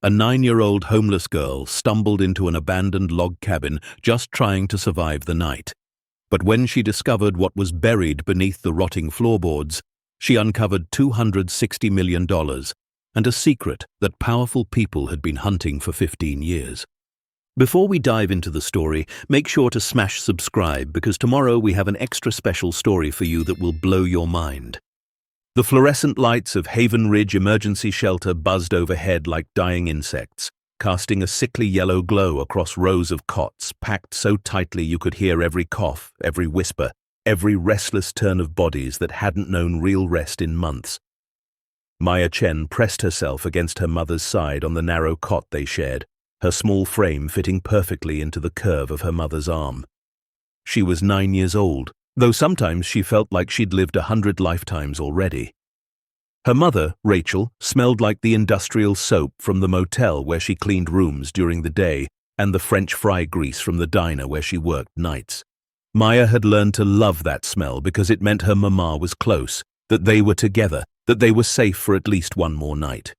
A 9-year-old homeless girl stumbled into an abandoned log cabin just trying to survive the night. But when she discovered what was buried beneath the rotting floorboards, she uncovered $260 million and a secret that powerful people had been hunting for 15 years. Before we dive into the story, make sure to smash subscribe because tomorrow we have an extra special story for you that will blow your mind. The fluorescent lights of Haven Ridge Emergency Shelter buzzed overhead like dying insects, casting a sickly yellow glow across rows of cots packed so tightly you could hear every cough, every whisper, every restless turn of bodies that hadn't known real rest in months. Maya Chen pressed herself against her mother's side on the narrow cot they shared, her small frame fitting perfectly into the curve of her mother's arm. She was 9 years old, though sometimes she felt like she'd lived 100 lifetimes already. Her mother, Rachel, smelled like the industrial soap from the motel where she cleaned rooms during the day and the French fry grease from the diner where she worked nights. Maya had learned to love that smell because it meant her mama was close, that they were together, that they were safe for at least one more night.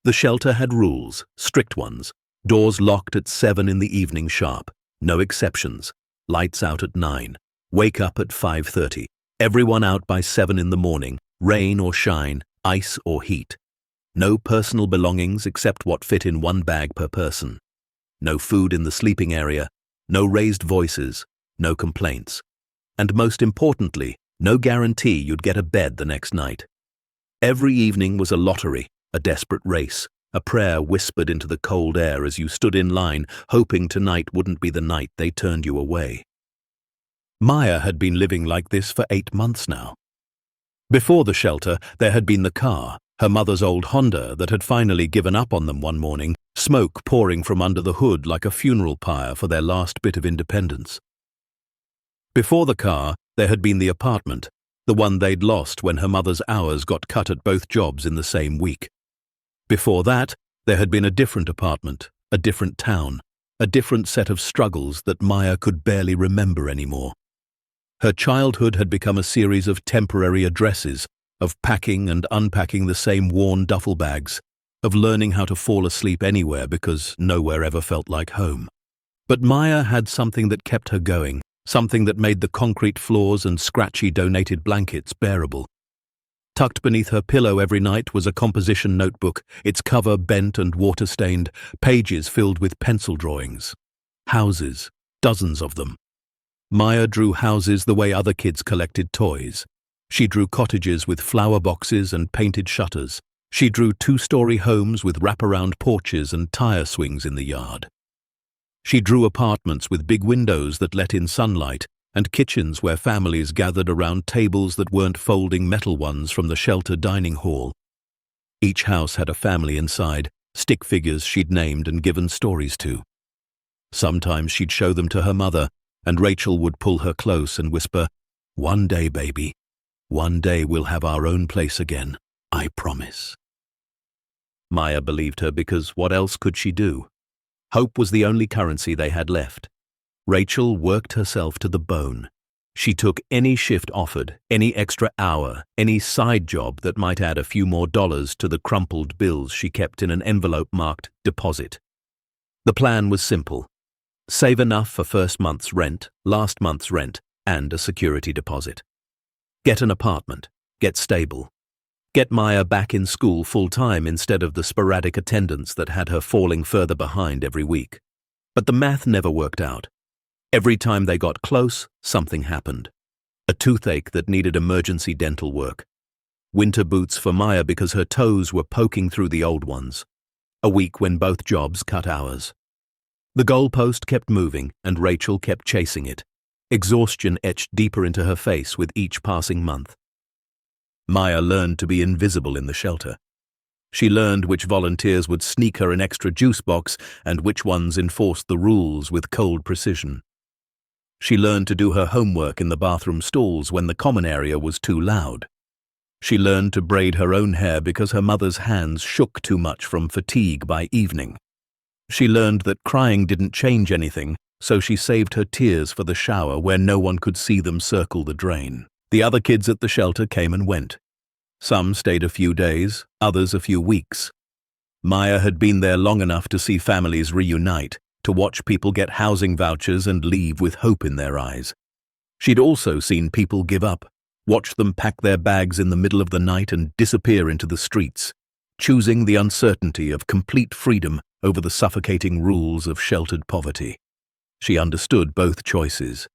The shelter had rules, strict ones. Doors locked at 7 in the evening sharp, no exceptions. Lights out at 9, wake up at 5:30. Everyone out by 7 in the morning, rain or shine, ice or heat. No personal belongings except what fit in one bag per person. No food in the sleeping area, no raised voices, no complaints. And most importantly, no guarantee you'd get a bed the next night. Every evening was a lottery, a desperate race. A prayer whispered into the cold air as you stood in line, hoping tonight wouldn't be the night they turned you away. Maya had been living like this for 8 months now. Before the shelter, there had been the car, her mother's old Honda that had finally given up on them one morning, smoke pouring from under the hood like a funeral pyre for their last bit of independence. Before the car, there had been the apartment, the one they'd lost when her mother's hours got cut at both jobs in the same week. Before that, there had been a different apartment, a different town, a different set of struggles that Maya could barely remember anymore. Her childhood had become a series of temporary addresses, of packing and unpacking the same worn duffel bags, of learning how to fall asleep anywhere because nowhere ever felt like home. But Maya had something that kept her going, something that made the concrete floors and scratchy donated blankets bearable. Tucked beneath her pillow every night was a composition notebook, its cover bent and water-stained, pages filled with pencil drawings. Houses, dozens of them. Maya drew houses the way other kids collected toys. She drew cottages with flower boxes and painted shutters. She drew 2-story homes with wraparound porches and tire swings in the yard. She drew apartments with big windows that let in sunlight, and kitchens where families gathered around tables that weren't folding metal ones from the shelter dining hall. Each house had a family inside, stick figures she'd named and given stories to. Sometimes she'd show them to her mother, and Rachel would pull her close and whisper, "One day, baby, one day we'll have our own place again, I promise." Maya believed her because what else could she do? Hope was the only currency they had left. Rachel worked herself to the bone. She took any shift offered, any extra hour, any side job that might add a few more dollars to the crumpled bills she kept in an envelope marked deposit. The plan was simple. Save enough for first month's rent, last month's rent, and a security deposit. Get an apartment. Get stable. Get Maya back in school full-time instead of the sporadic attendance that had her falling further behind every week. But the math never worked out. Every time they got close, something happened. A toothache that needed emergency dental work. Winter boots for Maya because her toes were poking through the old ones. A week when both jobs cut hours. The goalpost kept moving, and Rachel kept chasing it. Exhaustion etched deeper into her face with each passing month. Maya learned to be invisible in the shelter. She learned which volunteers would sneak her an extra juice box and which ones enforced the rules with cold precision. She learned to do her homework in the bathroom stalls when the common area was too loud. She learned to braid her own hair because her mother's hands shook too much from fatigue by evening. She learned that crying didn't change anything, so she saved her tears for the shower where no one could see them circle the drain. The other kids at the shelter came and went. Some stayed a few days, others a few weeks. Maya had been there long enough to see families reunite, to watch people get housing vouchers and leave with hope in their eyes. She'd also seen people give up, watched them pack their bags in the middle of the night and disappear into the streets, choosing the uncertainty of complete freedom over the suffocating rules of sheltered poverty. She understood both choices.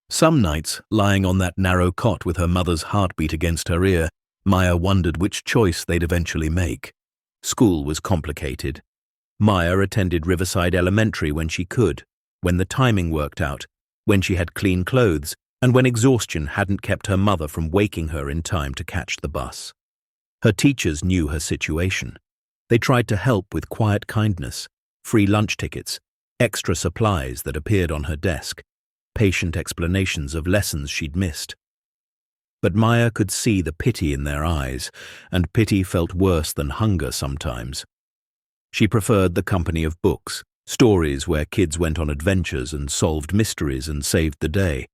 Some nights, lying on that narrow cot with her mother's heartbeat against her ear, Maya wondered which choice they'd eventually make. School was complicated. Maya attended Riverside Elementary when she could, when the timing worked out, when she had clean clothes, and when exhaustion hadn't kept her mother from waking her in time to catch the bus. Her teachers knew her situation. They tried to help with quiet kindness, free lunch tickets, extra supplies that appeared on her desk, patient explanations of lessons she'd missed. But Maya could see the pity in their eyes, and pity felt worse than hunger sometimes. She preferred the company of books, stories where kids went on adventures and solved mysteries and saved the day.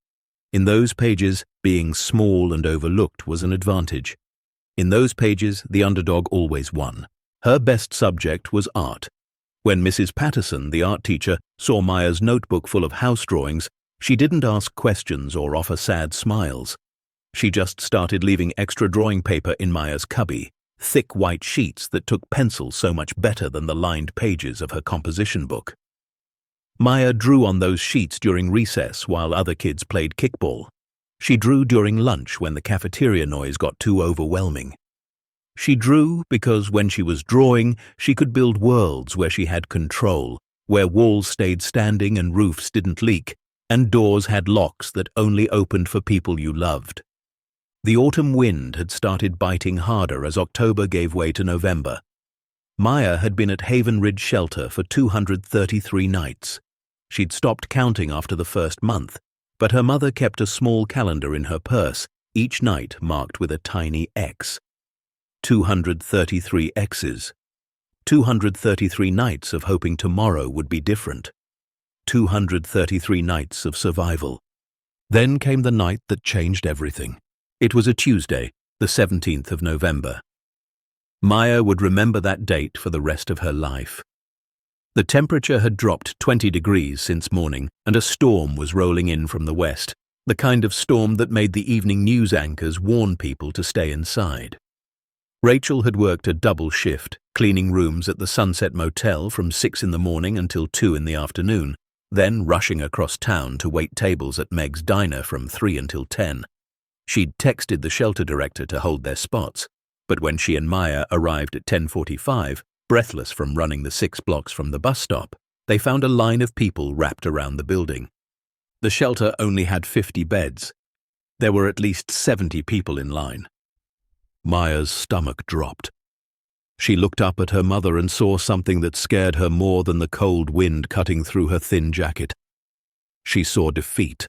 In those pages, being small and overlooked was an advantage. In those pages, the underdog always won. Her best subject was art. When Mrs. Patterson, the art teacher, saw Maya's notebook full of house drawings, she didn't ask questions or offer sad smiles. She just started leaving extra drawing paper in Maya's cubby, thick white sheets that took pencil so much better than the lined pages of her composition book. Maya drew on those sheets during recess while other kids played kickball. She drew during lunch when the cafeteria noise got too overwhelming. She drew because when she was drawing, she could build worlds where she had control, where walls stayed standing and roofs didn't leak, and doors had locks that only opened for people you loved. The autumn wind had started biting harder as October gave way to November. Maya had been at Haven Ridge Shelter for 233 nights. She'd stopped counting after the first month, but her mother kept a small calendar in her purse, each night marked with a tiny X. 233 X's. 233 nights of hoping tomorrow would be different. 233 nights of survival. Then came the night that changed everything. It was a Tuesday, the 17th of November. Maya would remember that date for the rest of her life. The temperature had dropped 20 degrees since morning, and a storm was rolling in from the west, the kind of storm that made the evening news anchors warn people to stay inside. Rachel had worked a double shift, cleaning rooms at the Sunset Motel from 6 in the morning until 2 in the afternoon, then rushing across town to wait tables at Meg's Diner from 3 until 10. She'd texted the shelter director to hold their spots, but when she and Maya arrived at 10:45, breathless from running the 6 blocks from the bus stop, they found a line of people wrapped around the building. The shelter only had 50 beds. There were at least 70 people in line. Maya's stomach dropped. She looked up at her mother and saw something that scared her more than the cold wind cutting through her thin jacket. She saw defeat.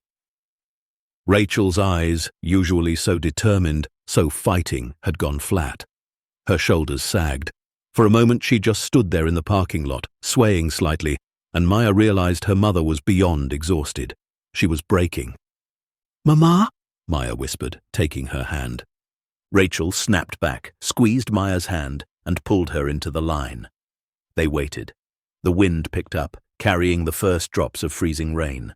Rachel's eyes, usually so determined, so fighting, had gone flat. Her shoulders sagged. For a moment she just stood there in the parking lot, swaying slightly, and Maya realized her mother was beyond exhausted. She was breaking. "Mama?" Maya whispered, taking her hand. Rachel snapped back, squeezed Maya's hand, and pulled her into the line. They waited. The wind picked up, carrying the first drops of freezing rain.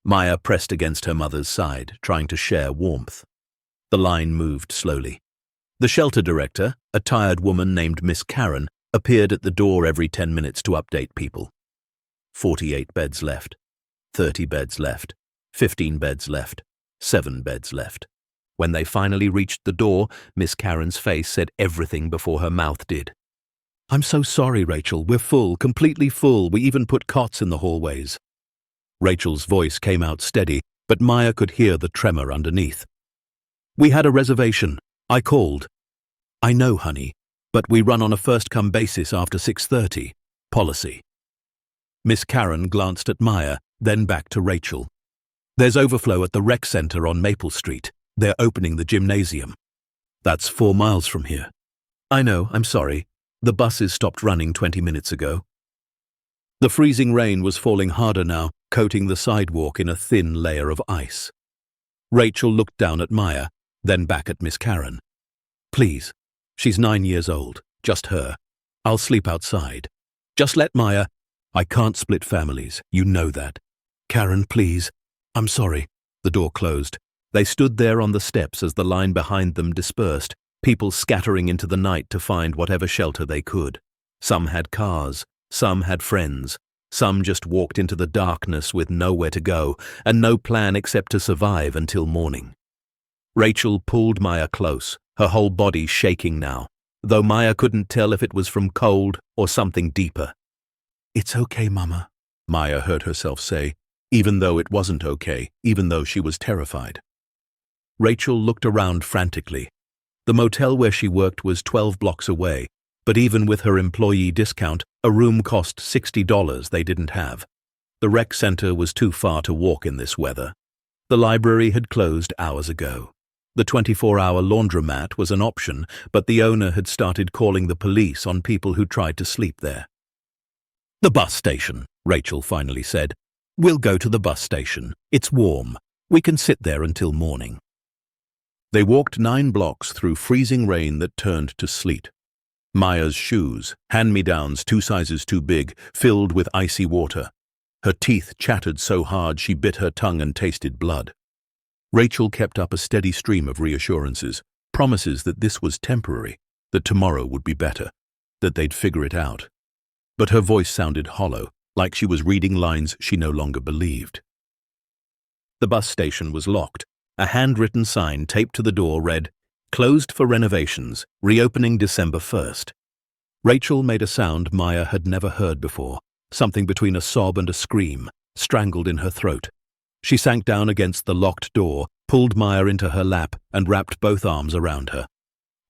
Maya pressed against her mother's side, trying to share warmth. The line moved slowly. The shelter director, a tired woman named Miss Karen, appeared at the door every 10 minutes to update people. 48 beds left. 30 beds left. 15 beds left. 7 beds left. When they finally reached the door, Miss Karen's face said everything before her mouth did. "I'm so sorry, Rachel. We're full, completely full. We even put cots in the hallways." Rachel's voice came out steady, but Maya could hear the tremor underneath. "We had a reservation. I called." "I know, honey, but we run on a first-come basis after 6:30. Policy." Miss Karen glanced at Maya, then back to Rachel. "There's overflow at the rec center on Maple Street. They're opening the gymnasium." "That's 4 miles from here." "I know, I'm sorry. The buses stopped running 20 minutes ago." The freezing rain was falling harder now, coating the sidewalk in a thin layer of ice. Rachel looked down at Maya, then back at Miss Karen. "Please, she's 9 years old, just her. I'll sleep outside. Just let Maya. I can't split families, you know that. Karen, please. I'm sorry. The door closed. They stood there on the steps as the line behind them dispersed, people scattering into the night to find whatever shelter they could. Some had cars, some had friends, some just walked into the darkness with nowhere to go and no plan except to survive until morning. Rachel pulled Maya close, her whole body shaking now, though Maya couldn't tell if it was from cold or something deeper. It's okay, Mama, Maya heard herself say, even though it wasn't okay, even though she was terrified. Rachel looked around frantically. The motel where she worked was 12 blocks away, but even with her employee discount, a room cost $60 they didn't have. The rec center was too far to walk in this weather. The library had closed hours ago. The 24-hour laundromat was an option, but the owner had started calling the police on people who tried to sleep there. The bus station, Rachel finally said. We'll go to the bus station. It's warm. We can sit there until morning. They walked 9 blocks through freezing rain that turned to sleet. Maya's shoes, hand-me-downs 2 sizes too big, filled with icy water. Her teeth chattered so hard she bit her tongue and tasted blood. Rachel kept up a steady stream of reassurances, promises that this was temporary, that tomorrow would be better, that they'd figure it out. But her voice sounded hollow, like she was reading lines she no longer believed. The bus station was locked. A handwritten sign taped to the door read, "Closed for renovations, reopening December 1st. Rachel made a sound Maya had never heard before, something between a sob and a scream, strangled in her throat. She sank down against the locked door, pulled Maya into her lap, and wrapped both arms around her.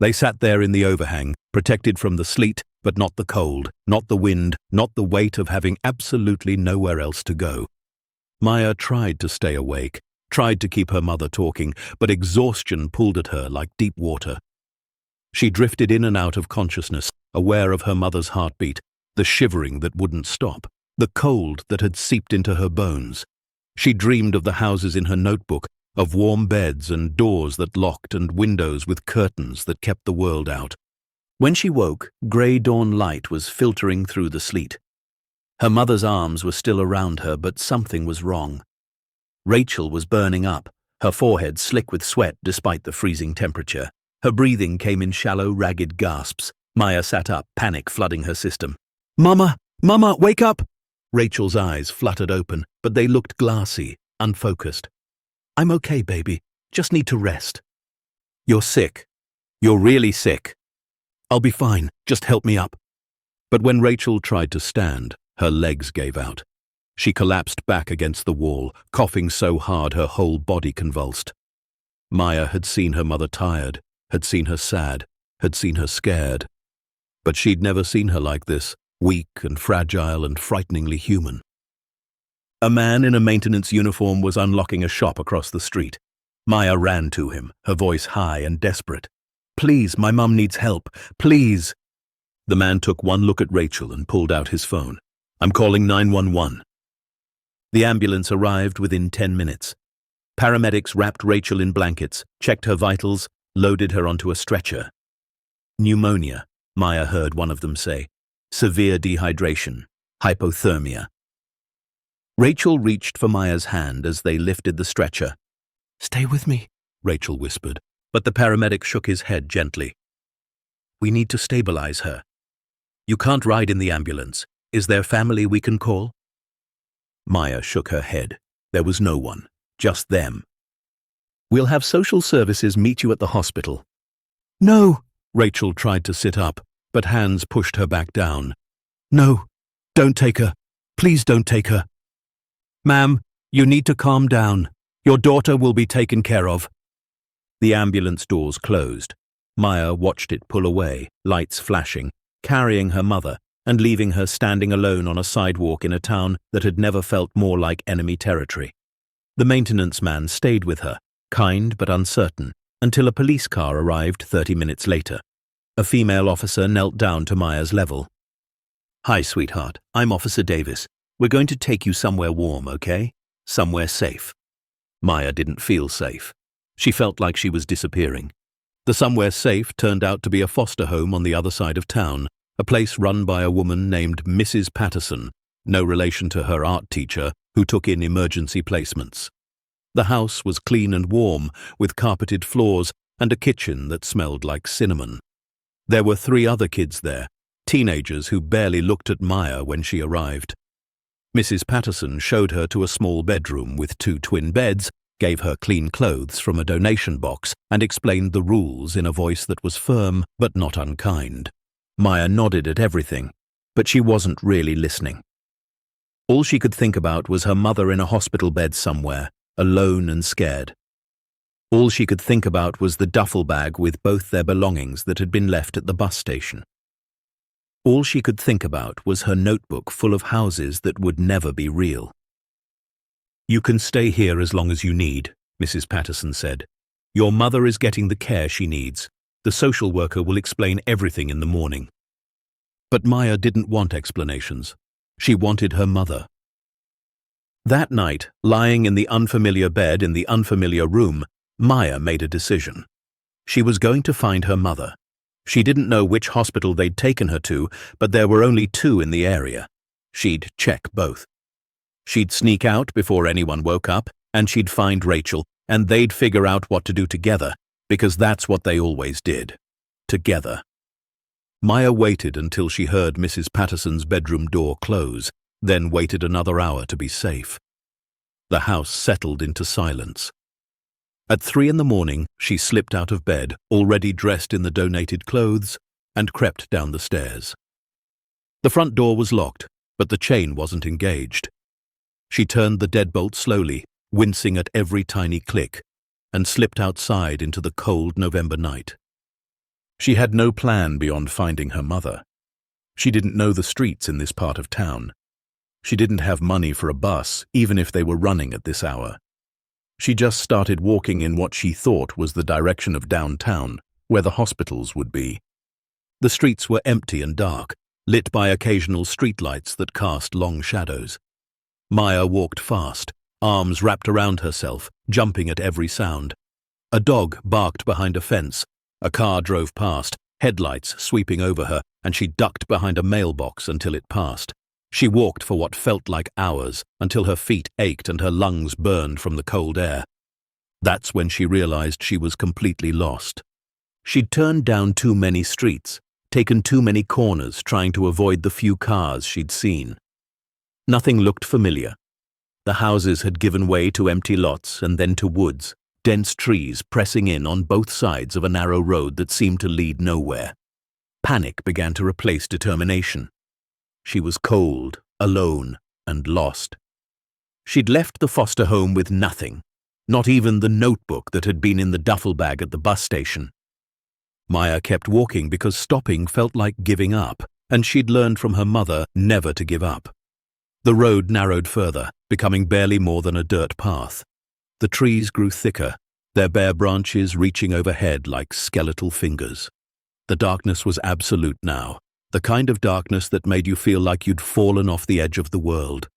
They sat there in the overhang, protected from the sleet, but not the cold, not the wind, not the weight of having absolutely nowhere else to go. Maya tried to stay awake, tried to keep her mother talking, but exhaustion pulled at her like deep water. She drifted in and out of consciousness, aware of her mother's heartbeat, the shivering that wouldn't stop, the cold that had seeped into her bones. She dreamed of the houses in her notebook, of warm beds and doors that locked and windows with curtains that kept the world out. When she woke, grey dawn light was filtering through the sleet. Her mother's arms were still around her, but something was wrong. Rachel was burning up, her forehead slick with sweat despite the freezing temperature. Her breathing came in shallow, ragged gasps. Maya sat up, panic flooding her system. "Mama! Mama, wake up!" Rachel's eyes fluttered open, but they looked glassy, unfocused. "I'm okay, baby. Just need to rest." "You're sick. You're really sick." "I'll be fine. Just help me up." But when Rachel tried to stand, her legs gave out. She collapsed back against the wall, coughing so hard her whole body convulsed. Maya had seen her mother tired, had seen her sad, had seen her scared. But she'd never seen her like this, weak and fragile and frighteningly human. A man in a maintenance uniform was unlocking a shop across the street. Maya ran to him, her voice high and desperate. "Please, my mum needs help. Please." The man took one look at Rachel and pulled out his phone. "I'm calling 911. The ambulance arrived within 10 minutes. Paramedics wrapped Rachel in blankets, checked her vitals, loaded her onto a stretcher. "Pneumonia," Maya heard one of them say. "Severe dehydration. Hypothermia." Rachel reached for Maya's hand as they lifted the stretcher. "Stay with me," Rachel whispered, but the paramedic shook his head gently. "We need to stabilize her. You can't ride in the ambulance. Is there family we can call?" Maya shook her head. There was no one, just them. "We'll have social services meet you at the hospital." "No," Rachel tried to sit up, but hands pushed her back down. "No, don't take her. Please don't take her." "Ma'am, you need to calm down. Your daughter will be taken care of." The ambulance doors closed. Maya watched it pull away, lights flashing, carrying her mother, and leaving her standing alone on a sidewalk in a town that had never felt more like enemy territory. The maintenance man stayed with her, kind but uncertain, until a police car arrived 30 minutes later. A female officer knelt down to Maya's level. "Hi, sweetheart. I'm Officer Davis. We're going to take you somewhere warm, okay? Somewhere safe." Maya didn't feel safe. She felt like she was disappearing. The somewhere safe turned out to be a foster home on the other side of town, a place run by a woman named Mrs. Patterson, no relation to her art teacher, who took in emergency placements. The house was clean and warm, with carpeted floors and a kitchen that smelled like cinnamon. There were 3 other kids there, teenagers who barely looked at Maya when she arrived. Mrs. Patterson showed her to a small bedroom with 2 twin beds, gave her clean clothes from a donation box, and explained the rules in a voice that was firm but not unkind. Maya nodded at everything, but she wasn't really listening. All she could think about was her mother in a hospital bed somewhere, alone and scared. All she could think about was the duffel bag with both their belongings that had been left at the bus station. All she could think about was her notebook full of houses that would never be real. "You can stay here as long as you need," Mrs. Patterson said. "Your mother is getting the care she needs. The social worker will explain everything in the morning." But Maya didn't want explanations. She wanted her mother. That night, lying in the unfamiliar bed in the unfamiliar room, Maya made a decision. She was going to find her mother. She didn't know which hospital they'd taken her to, but there were only 2 in the area. She'd check both. She'd sneak out before anyone woke up, and she'd find Rachel, and they'd figure out what to do together, because that's what they always did. Together. Maya waited until she heard Mrs. Patterson's bedroom door close, then waited another hour to be safe. The house settled into silence. At 3 in the morning, she slipped out of bed, already dressed in the donated clothes, and crept down the stairs. The front door was locked, but the chain wasn't engaged. She turned the deadbolt slowly, wincing at every tiny click, and slipped outside into the cold November night. She had no plan beyond finding her mother. She didn't know the streets in this part of town. She didn't have money for a bus, even if they were running at this hour. She just started walking in what she thought was the direction of downtown, where the hospitals would be. The streets were empty and dark, lit by occasional streetlights that cast long shadows. Maya walked fast, arms wrapped around herself, jumping at every sound. A dog barked behind a fence. A car drove past, headlights sweeping over her, and she ducked behind a mailbox until it passed. She walked for what felt like hours, until her feet ached and her lungs burned from the cold air. That's when she realized she was completely lost. She'd turned down too many streets, taken too many corners trying to avoid the few cars she'd seen. Nothing looked familiar. The houses had given way to empty lots and then to woods, dense trees pressing in on both sides of a narrow road that seemed to lead nowhere. Panic began to replace determination. She was cold, alone, and lost. She'd left the foster home with nothing, not even the notebook that had been in the duffel bag at the bus station. Maya kept walking because stopping felt like giving up, and she'd learned from her mother never to give up. The road narrowed further, becoming barely more than a dirt path. The trees grew thicker, their bare branches reaching overhead like skeletal fingers. The darkness was absolute now, the kind of darkness that made you feel like you'd fallen off the edge of the world.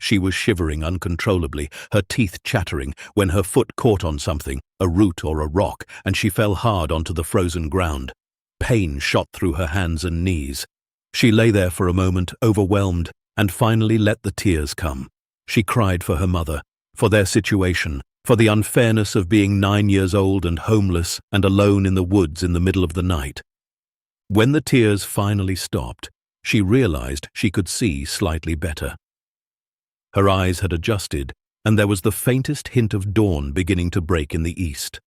She was shivering uncontrollably, her teeth chattering, when her foot caught on something, a root or a rock, and she fell hard onto the frozen ground. Pain shot through her hands and knees. She lay there for a moment, overwhelmed, and finally let the tears come. She cried for her mother, for their situation, for the unfairness of being 9 years old and homeless and alone in the woods in the middle of the night. When the tears finally stopped, she realized she could see slightly better. Her eyes had adjusted, and there was the faintest hint of dawn beginning to break in the east.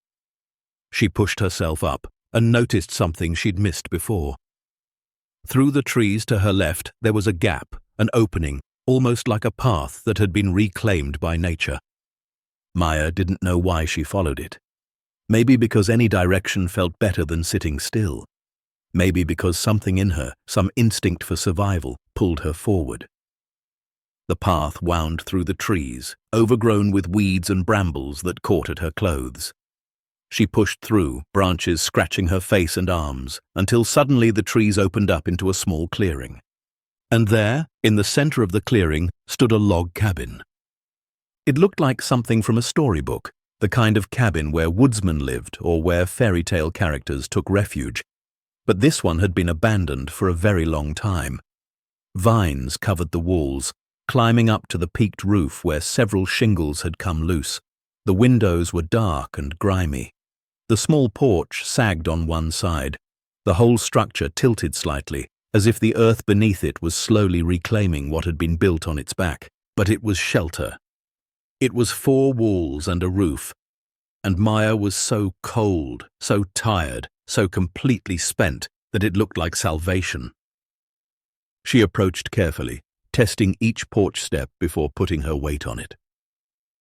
She pushed herself up and noticed something she'd missed before. Through the trees to her left there was a gap, an opening, almost like a path that had been reclaimed by nature. Maya didn't know why she followed it. Maybe because any direction felt better than sitting still. Maybe because something in her, some instinct for survival, pulled her forward. The path wound through the trees, overgrown with weeds and brambles that caught at her clothes. She pushed through, branches scratching her face and arms, until suddenly the trees opened up into a small clearing. And there, in the center of the clearing, stood a log cabin. It looked like something from a storybook, the kind of cabin where woodsmen lived or where fairy tale characters took refuge. but this one had been abandoned for a very long time. Vines covered the walls, climbing up to the peaked roof where several shingles had come loose. The windows were dark and grimy. The small porch sagged on one side. The whole structure tilted slightly, as if the earth beneath it was slowly reclaiming what had been built on its back. But it was shelter. It was 4 walls and a roof, and Maya was so cold, so tired, so completely spent that it looked like salvation. She approached carefully, testing each porch step before putting her weight on it.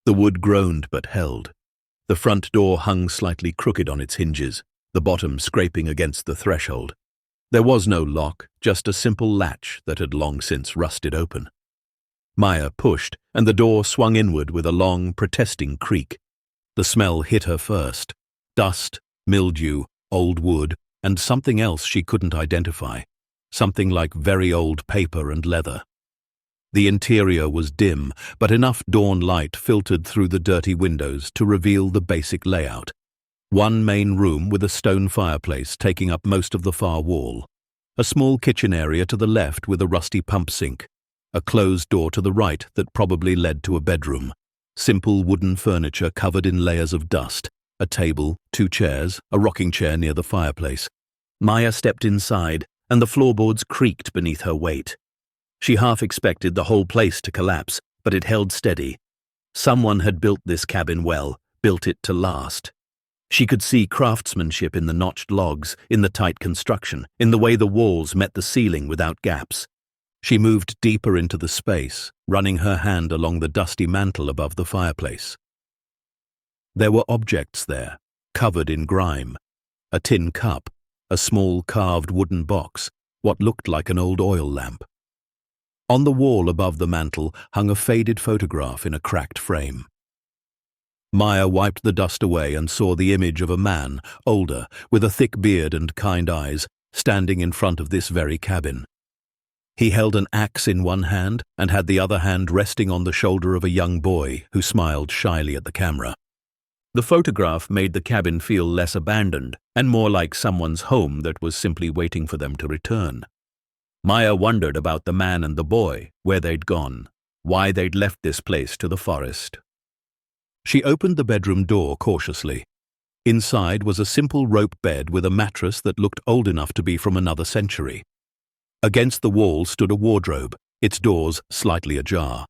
The wood groaned but held. The front door hung slightly crooked on its hinges, the bottom scraping against the threshold. There was no lock, just a simple latch that had long since rusted open. Maya pushed, and the door swung inward with a long, protesting creak. The smell hit her first: dust, mildew, old wood, and something else she couldn't identify, something like very old paper and leather. The interior was dim, but enough dawn light filtered through the dirty windows to reveal the basic layout. One main room with a stone fireplace taking up most of the far wall. A small kitchen area to the left with a rusty pump sink. A closed door to the right that probably led to a bedroom. Simple wooden furniture covered in layers of dust. A table, 2 chairs, a rocking chair near the fireplace. Maya stepped inside, and the floorboards creaked beneath her weight. She half expected the whole place to collapse, but it held steady. Someone had built this cabin well, built it to last. She could see craftsmanship in the notched logs, in the tight construction, in the way the walls met the ceiling without gaps. She moved deeper into the space, running her hand along the dusty mantel above the fireplace. There were objects there, covered in grime. A tin cup, a small carved wooden box, what looked like an old oil lamp. On the wall above the mantel hung a faded photograph in a cracked frame. Maya wiped the dust away and saw the image of a man, older, with a thick beard and kind eyes, standing in front of this very cabin. He held an axe in one hand and had the other hand resting on the shoulder of a young boy who smiled shyly at the camera. The photograph made the cabin feel less abandoned and more like someone's home that was simply waiting for them to return. Maya wondered about the man and the boy, where they'd gone, why they'd left this place to the forest. She opened the bedroom door cautiously. Inside was a simple rope bed with a mattress that looked old enough to be from another century. Against the wall stood a wardrobe, its doors slightly ajar.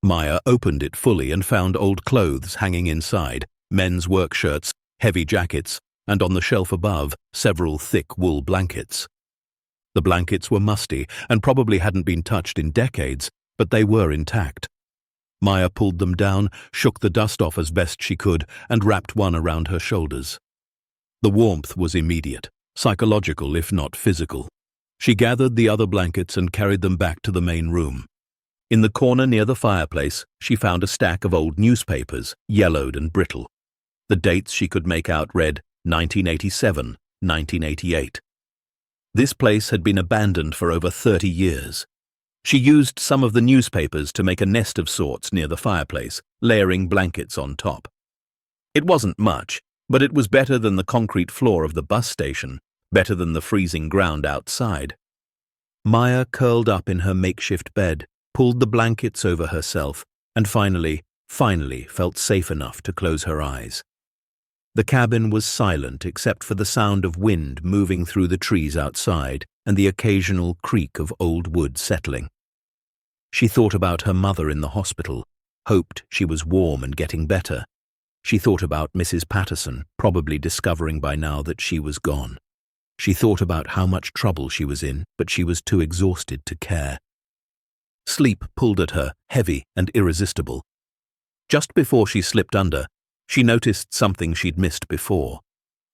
Maya opened it fully and found old clothes hanging inside, men's work shirts, heavy jackets, and on the shelf above, several thick wool blankets. The blankets were musty and probably hadn't been touched in decades, but they were intact. Maya pulled them down, shook the dust off as best she could, and wrapped one around her shoulders. The warmth was immediate, psychological if not physical. She gathered the other blankets and carried them back to the main room. In the corner near the fireplace, she found a stack of old newspapers, yellowed and brittle. The dates she could make out read 1987, 1988. This place had been abandoned for over 30 years. She used some of the newspapers to make a nest of sorts near the fireplace, layering blankets on top. It wasn't much, but it was better than the concrete floor of the bus station, better than the freezing ground outside. Maya curled up in her makeshift bed, pulled the blankets over herself, and finally felt safe enough to close her eyes. The cabin was silent except for the sound of wind moving through the trees outside and the occasional creak of old wood settling. She thought about her mother in the hospital, hoped she was warm and getting better. She thought about Mrs. Patterson, probably discovering by now that she was gone. She thought about how much trouble she was in, but she was too exhausted to care. Sleep pulled at her, heavy and irresistible. Just before she slipped under, she noticed something she'd missed before.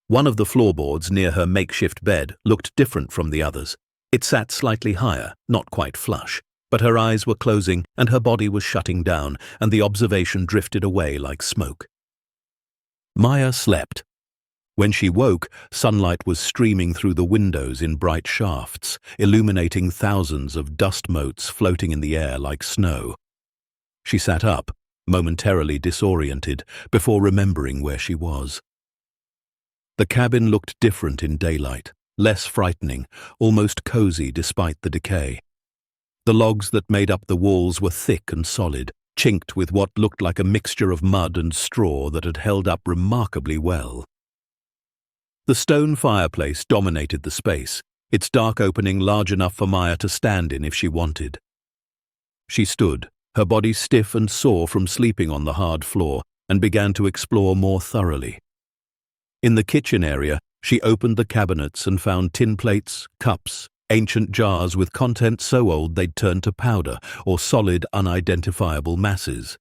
One of the floorboards near her makeshift bed looked different from the others. It sat slightly higher, not quite flush, but her eyes were closing and her body was shutting down, and the observation drifted away like smoke. Maya slept. When she woke, sunlight was streaming through the windows in bright shafts, illuminating thousands of dust motes floating in the air like snow. She sat up, momentarily disoriented, before remembering where she was. The cabin looked different in daylight. less frightening, almost cozy despite the decay. The logs that made up the walls were thick and solid, chinked with what looked like a mixture of mud and straw that had held up remarkably well. The stone fireplace dominated the space, its dark opening large enough for Maya to stand in if she wanted. She stood, her body stiff and sore from sleeping on the hard floor, and began to explore more thoroughly. In the kitchen area, she opened the cabinets and found tin plates, cups, ancient jars with content so old they'd turned to powder or solid, unidentifiable masses.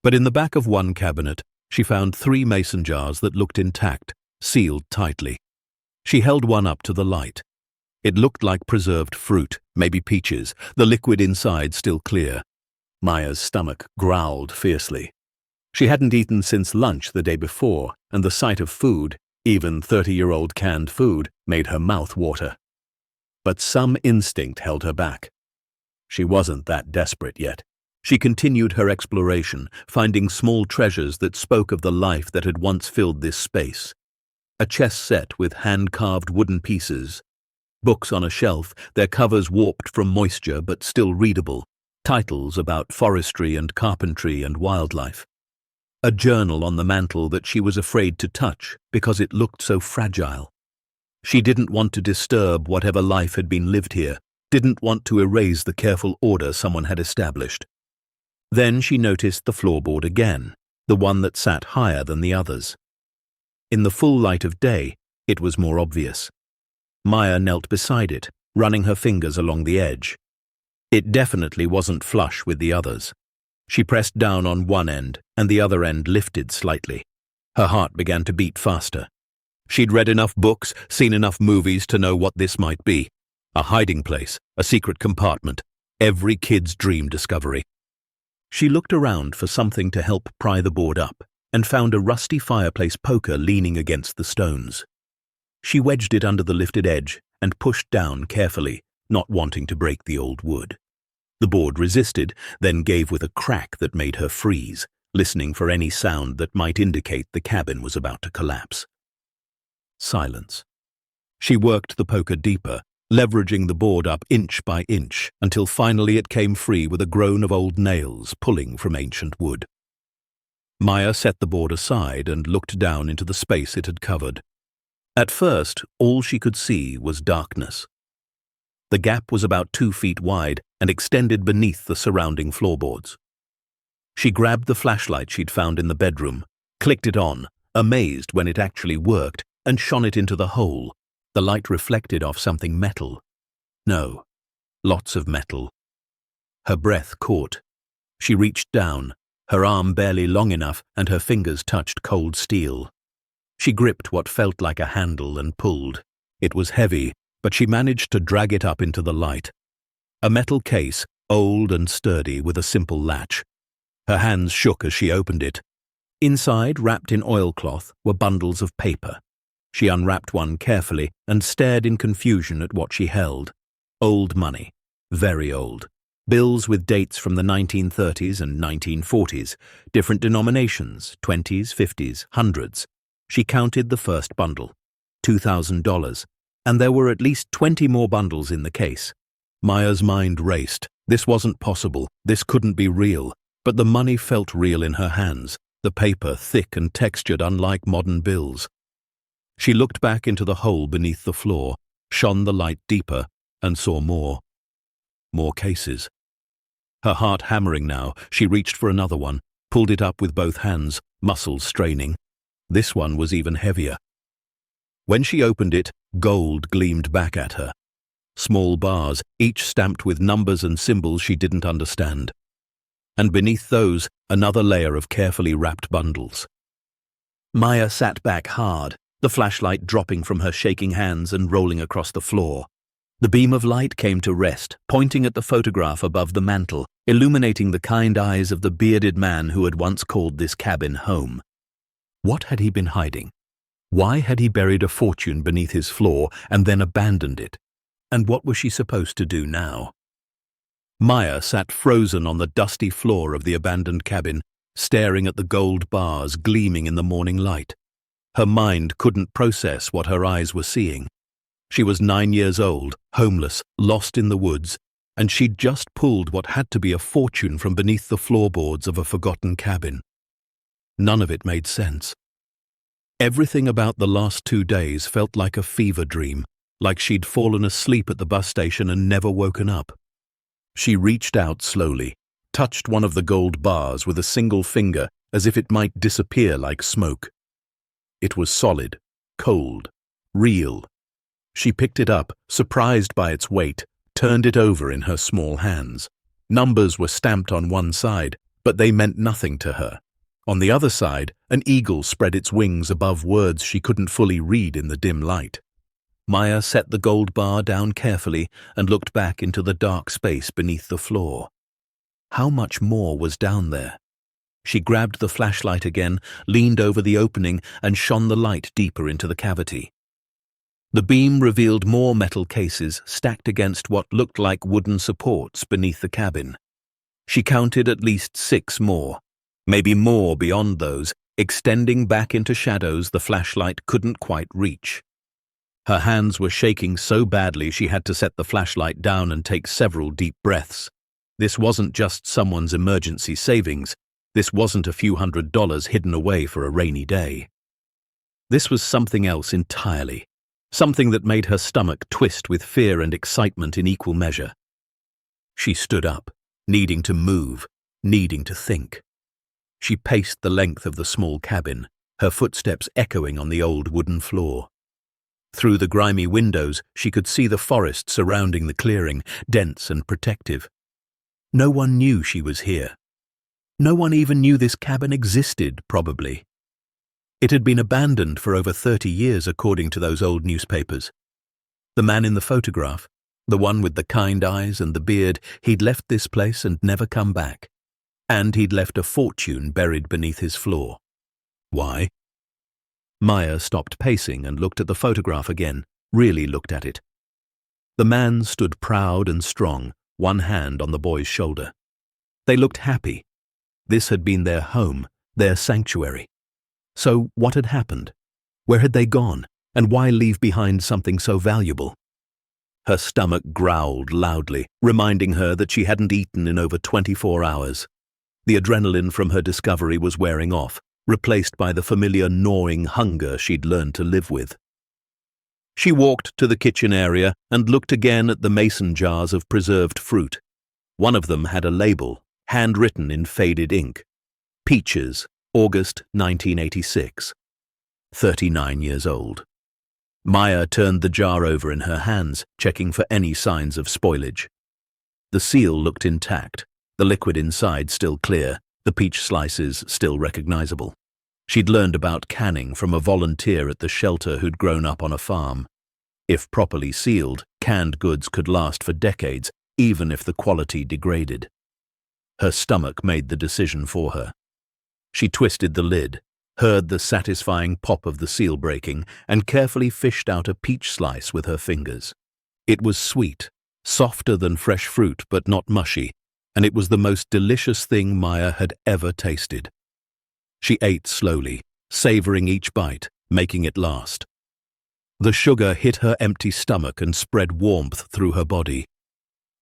But in the back of one cabinet, she found 3 mason jars that looked intact, sealed tightly. She held one up to the light. It looked like preserved fruit, maybe peaches, the liquid inside still clear. Maya's stomach growled fiercely. She hadn't eaten since lunch the day before, and the sight of food, even 30-year-old canned food, made her mouth water. But some instinct held her back. She wasn't that desperate yet. She continued her exploration, finding small treasures that spoke of the life that had once filled this space. A chess set with hand-carved wooden pieces. Books on a shelf, their covers warped from moisture but still readable. Titles about forestry and carpentry and wildlife. A journal on the mantel that she was afraid to touch because it looked so fragile. She didn't want to disturb whatever life had been lived here, didn't want to erase the careful order someone had established. Then she noticed the floorboard again, the one that sat higher than the others. In the full light of day, it was more obvious. Maya knelt beside it, running her fingers along the edge. It definitely wasn't flush with the others. She pressed down on one end, and the other end lifted slightly. Her heart began to beat faster. She'd read enough books, seen enough movies to know what this might be. A hiding place, a secret compartment, every kid's dream discovery. She looked around for something to help pry the board up, and found a rusty fireplace poker leaning against the stones. She wedged it under the lifted edge and pushed down carefully, not wanting to break the old wood. The board resisted, then gave with a crack that made her freeze, listening for any sound that might indicate the cabin was about to collapse. Silence. She worked the poker deeper, leveraging the board up inch by inch, until finally it came free with a groan of old nails pulling from ancient wood. Maya set the board aside and looked down into the space it had covered. At first, all she could see was darkness. The gap was about 2 feet wide and extended beneath the surrounding floorboards. She grabbed the flashlight she'd found in the bedroom, clicked it on, amazed when it actually worked, and shone it into the hole. The light reflected off something metal. No, lots of metal. Her breath caught. She reached down, her arm barely long enough, and her fingers touched cold steel. She gripped what felt like a handle and pulled. It was heavy, but she managed to drag it up into the light. A metal case, old and sturdy, with a simple latch. Her hands shook as she opened it. Inside, wrapped in oilcloth, were bundles of paper. She unwrapped one carefully and stared in confusion at what she held. Old money. Very old. Bills with dates from the 1930s and 1940s. Different denominations, 20s, 50s, hundreds. She counted the first bundle. $2,000. And there were at least 20 more bundles in the case. Maya's mind raced. This wasn't possible. This couldn't be real. But the money felt real in her hands, the paper thick and textured unlike modern bills. She looked back into the hole beneath the floor, shone the light deeper, and saw more. More cases. Her heart hammering now, she reached for another one, pulled it up with both hands, muscles straining. This one was even heavier. When she opened it, gold gleamed back at her. Small bars, each stamped with numbers and symbols she didn't understand. And beneath those, another layer of carefully wrapped bundles. Maya sat back hard, the flashlight dropping from her shaking hands and rolling across the floor. The beam of light came to rest, pointing at the photograph above the mantel, illuminating the kind eyes of the bearded man who had once called this cabin home. What had he been hiding? Why had he buried a fortune beneath his floor and then abandoned it? And what was she supposed to do now? Maya sat frozen on the dusty floor of the abandoned cabin, staring at the gold bars gleaming in the morning light. Her mind couldn't process what her eyes were seeing. She was 9 years old, homeless, lost in the woods, and she'd just pulled what had to be a fortune from beneath the floorboards of a forgotten cabin. None of it made sense. Everything about the last 2 days felt like a fever dream, like she'd fallen asleep at the bus station and never woken up. She reached out slowly, touched one of the gold bars with a single finger as if it might disappear like smoke. It was solid, cold, real. She picked it up, surprised by its weight, turned it over in her small hands. Numbers were stamped on one side, but they meant nothing to her. On the other side, an eagle spread its wings above words she couldn't fully read in the dim light. Maya set the gold bar down carefully and looked back into the dark space beneath the floor. How much more was down there? She grabbed the flashlight again, leaned over the opening, and shone the light deeper into the cavity. The beam revealed more metal cases stacked against what looked like wooden supports beneath the cabin. She counted at least 6 more, maybe more beyond those, extending back into shadows the flashlight couldn't quite reach. Her hands were shaking so badly she had to set the flashlight down and take several deep breaths. This wasn't just someone's emergency savings. This wasn't a few $100s hidden away for a rainy day. This was something else entirely, something that made her stomach twist with fear and excitement in equal measure. She stood up, needing to move, needing to think. She paced the length of the small cabin, her footsteps echoing on the old wooden floor. Through the grimy windows, she could see the forest surrounding the clearing, dense and protective. No one knew she was here. No one even knew this cabin existed, probably. It had been abandoned for over 30 years, according to those old newspapers. The man in the photograph, the one with the kind eyes and the beard, he'd left this place and never come back. And he'd left a fortune buried beneath his floor. Why? Maya stopped pacing and looked at the photograph again, really looked at it. The man stood proud and strong, one hand on the boy's shoulder. They looked happy. This had been their home, their sanctuary. So what had happened? Where had they gone? And why leave behind something so valuable? Her stomach growled loudly, reminding her that she hadn't eaten in over 24 hours. The adrenaline from her discovery was wearing off, replaced by the familiar gnawing hunger she'd learned to live with. She walked to the kitchen area and looked again at the mason jars of preserved fruit. One of them had a label, handwritten in faded ink. Peaches, August 1986. 39 years old. Maya turned the jar over in her hands, checking for any signs of spoilage. The seal looked intact, the liquid inside still clear, the peach slices still recognizable. She'd learned about canning from a volunteer at the shelter who'd grown up on a farm. If properly sealed, canned goods could last for decades, even if the quality degraded. Her stomach made the decision for her. She twisted the lid, heard the satisfying pop of the seal breaking, and carefully fished out a peach slice with her fingers. It was sweet, softer than fresh fruit but not mushy, and it was the most delicious thing Maya had ever tasted. She ate slowly, savoring each bite, making it last. The sugar hit her empty stomach and spread warmth through her body.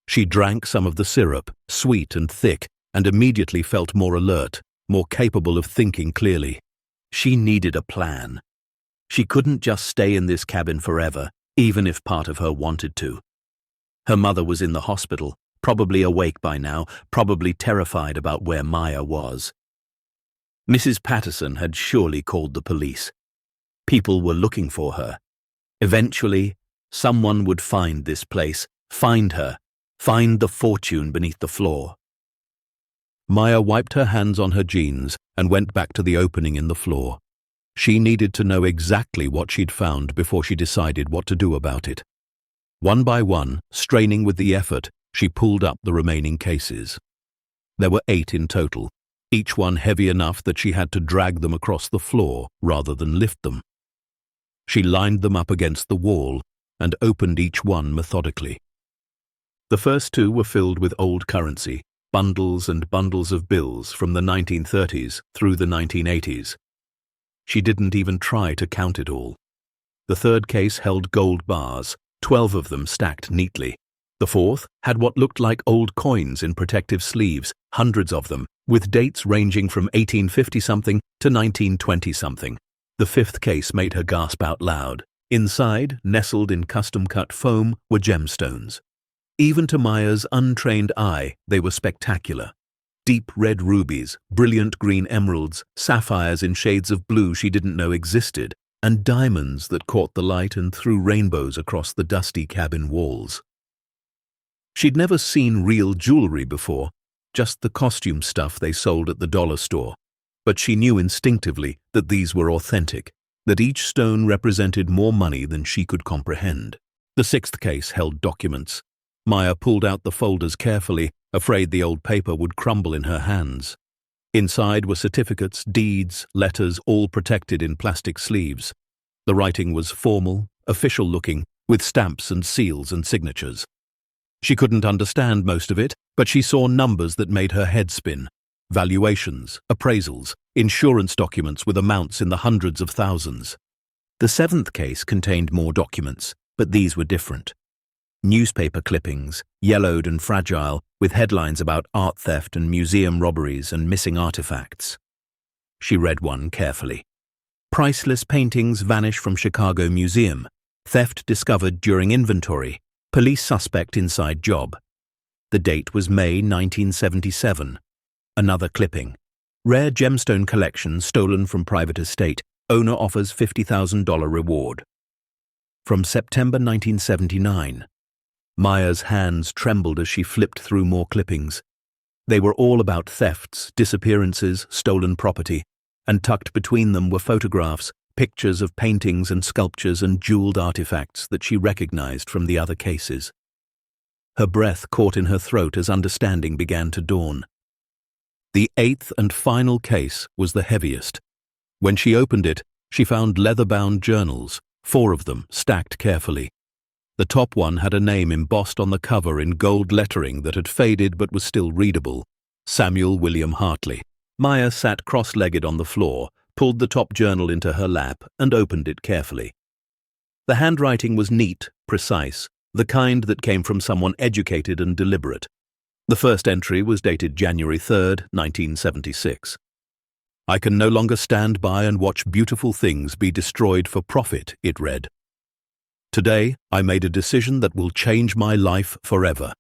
She drank some of the syrup, sweet and thick, and immediately felt more alert, more capable of thinking clearly. She needed a plan. She couldn't just stay in this cabin forever, even if part of her wanted to. Her mother was in the hospital, probably awake by now, probably terrified about where Maya was. Mrs. Patterson had surely called the police. People were looking for her. Eventually, someone would find this place, find her, find the fortune beneath the floor. Maya wiped her hands on her jeans and went back to the opening in the floor. She needed to know exactly what she'd found before she decided what to do about it. One by one, straining with the effort, she pulled up the remaining cases. There were 8 in total, each one heavy enough that she had to drag them across the floor rather than lift them. She lined them up against the wall and opened each one methodically. The first 2 were filled with old currency, bundles and bundles of bills from the 1930s through the 1980s. She didn't even try to count it all. The third case held gold bars, 12 of them stacked neatly. The fourth had what looked like old coins in protective sleeves, hundreds of them, with dates ranging from 1850-something to 1920-something. The fifth case made her gasp out loud. Inside, nestled in custom-cut foam, were gemstones. Even to Maya's untrained eye, they were spectacular. Deep red rubies, brilliant green emeralds, sapphires in shades of blue she didn't know existed, and diamonds that caught the light and threw rainbows across the dusty cabin walls. She'd never seen real jewelry before, just the costume stuff they sold at the dollar store. But she knew instinctively that these were authentic, that each stone represented more money than she could comprehend. The sixth case held documents. Maya pulled out the folders carefully, afraid the old paper would crumble in her hands. Inside were certificates, deeds, letters, all protected in plastic sleeves. The writing was formal, official-looking, with stamps and seals and signatures. She couldn't understand most of it, but she saw numbers that made her head spin. Valuations, appraisals, insurance documents with amounts in the hundreds of thousands. The seventh case contained more documents, but these were different. Newspaper clippings, yellowed and fragile, with headlines about art theft and museum robberies and missing artifacts. She read one carefully. Priceless paintings vanish from Chicago Museum. Theft discovered during inventory. Police suspect inside job. The date was May 1977. Another clipping. Rare gemstone collection stolen from private estate. Owner offers $50,000 reward. From September 1979. Maya's hands trembled as she flipped through more clippings. They were all about thefts, disappearances, stolen property, and tucked between them were photographs, pictures of paintings and sculptures and jeweled artifacts that she recognized from the other cases. Her breath caught in her throat as understanding began to dawn. The eighth and final case was the heaviest. When she opened it, she found leather-bound journals, 4 of them stacked carefully. The top one had a name embossed on the cover in gold lettering that had faded but was still readable. Samuel William Hartley. Maya sat cross-legged on the floor, pulled the top journal into her lap, and opened it carefully. The handwriting was neat, precise, the kind that came from someone educated and deliberate. The first entry was dated January 3rd, 1976. I can no longer stand by and watch beautiful things be destroyed for profit, it read. Today, I made a decision that will change my life forever.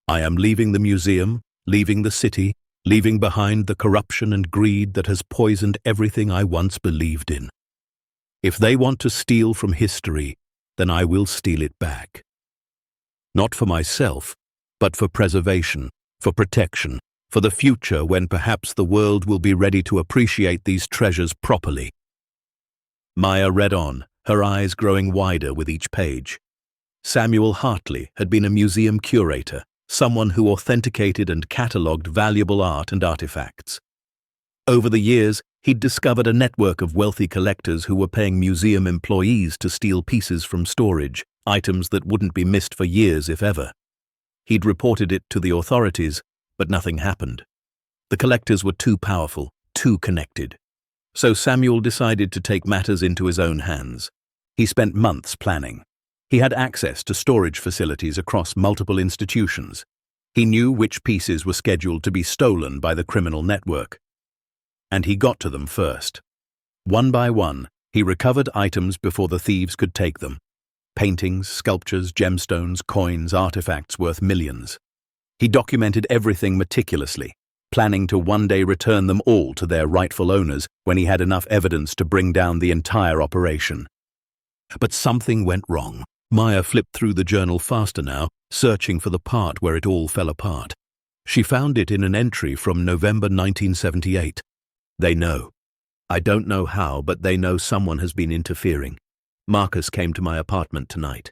I am leaving the museum, leaving the city, leaving behind the corruption and greed that has poisoned everything I once believed in. If they want to steal from history, then I will steal it back. Not for myself, but for preservation, for protection, for the future when perhaps the world will be ready to appreciate these treasures properly. Maya read on, her eyes growing wider with each page. Samuel Hartley had been a museum curator, someone who authenticated and catalogued valuable art and artifacts. Over the years, he'd discovered a network of wealthy collectors who were paying museum employees to steal pieces from storage, items that wouldn't be missed for years if ever. He'd reported it to the authorities, but nothing happened. The collectors were too powerful, too connected. So Samuel decided to take matters into his own hands. He spent months planning. He had access to storage facilities across multiple institutions. He knew which pieces were scheduled to be stolen by the criminal network. And he got to them first. One by one, he recovered items before the thieves could take them. Paintings, sculptures, gemstones, coins, artifacts worth millions. He documented everything meticulously, planning to one day return them all to their rightful owners when he had enough evidence to bring down the entire operation. But something went wrong. Maya flipped through the journal faster now, searching for the part where it all fell apart. She found it in an entry from November 1978. They know. I don't know how, but they know someone has been interfering. Marcus came to my apartment tonight.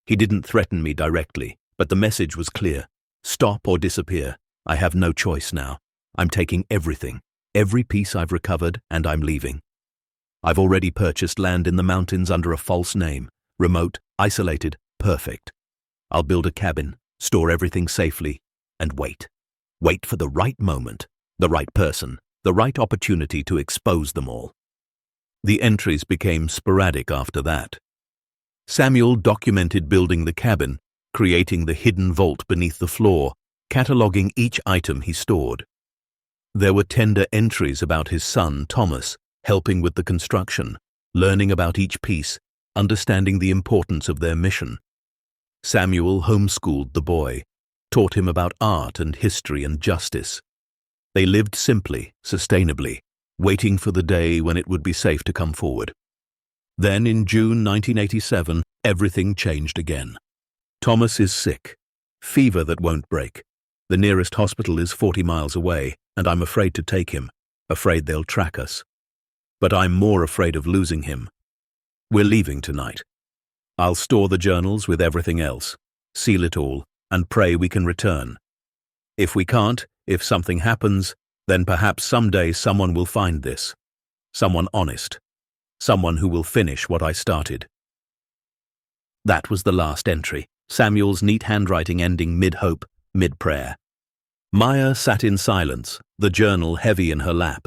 He didn't threaten me directly, but the message was clear. Stop or disappear. I have no choice now. I'm taking everything, every piece I've recovered, and I'm leaving. I've already purchased land in the mountains under a false name. Remote, isolated, perfect. I'll build a cabin, store everything safely, and wait. Wait for the right moment, the right person, the right opportunity to expose them all. The entries became sporadic after that. Samuel documented building the cabin, creating the hidden vault beneath the floor, cataloguing each item he stored. There were tender entries about his son, Thomas, helping with the construction, learning about each piece, understanding the importance of their mission. Samuel homeschooled the boy, taught him about art and history and justice. They lived simply, sustainably, waiting for the day when it would be safe to come forward. Then, in June 1987, everything changed again. Thomas is sick. Fever that won't break. The nearest hospital is 40 miles away, and I'm afraid to take him, afraid they'll track us. But I'm more afraid of losing him. We're leaving tonight. I'll store the journals with everything else, seal it all, and pray we can return. If we can't, if something happens, then perhaps someday someone will find this. Someone honest. Someone who will finish what I started. That was the last entry, Samuel's neat handwriting ending mid-hope, mid-prayer. Maya sat in silence, the journal heavy in her lap.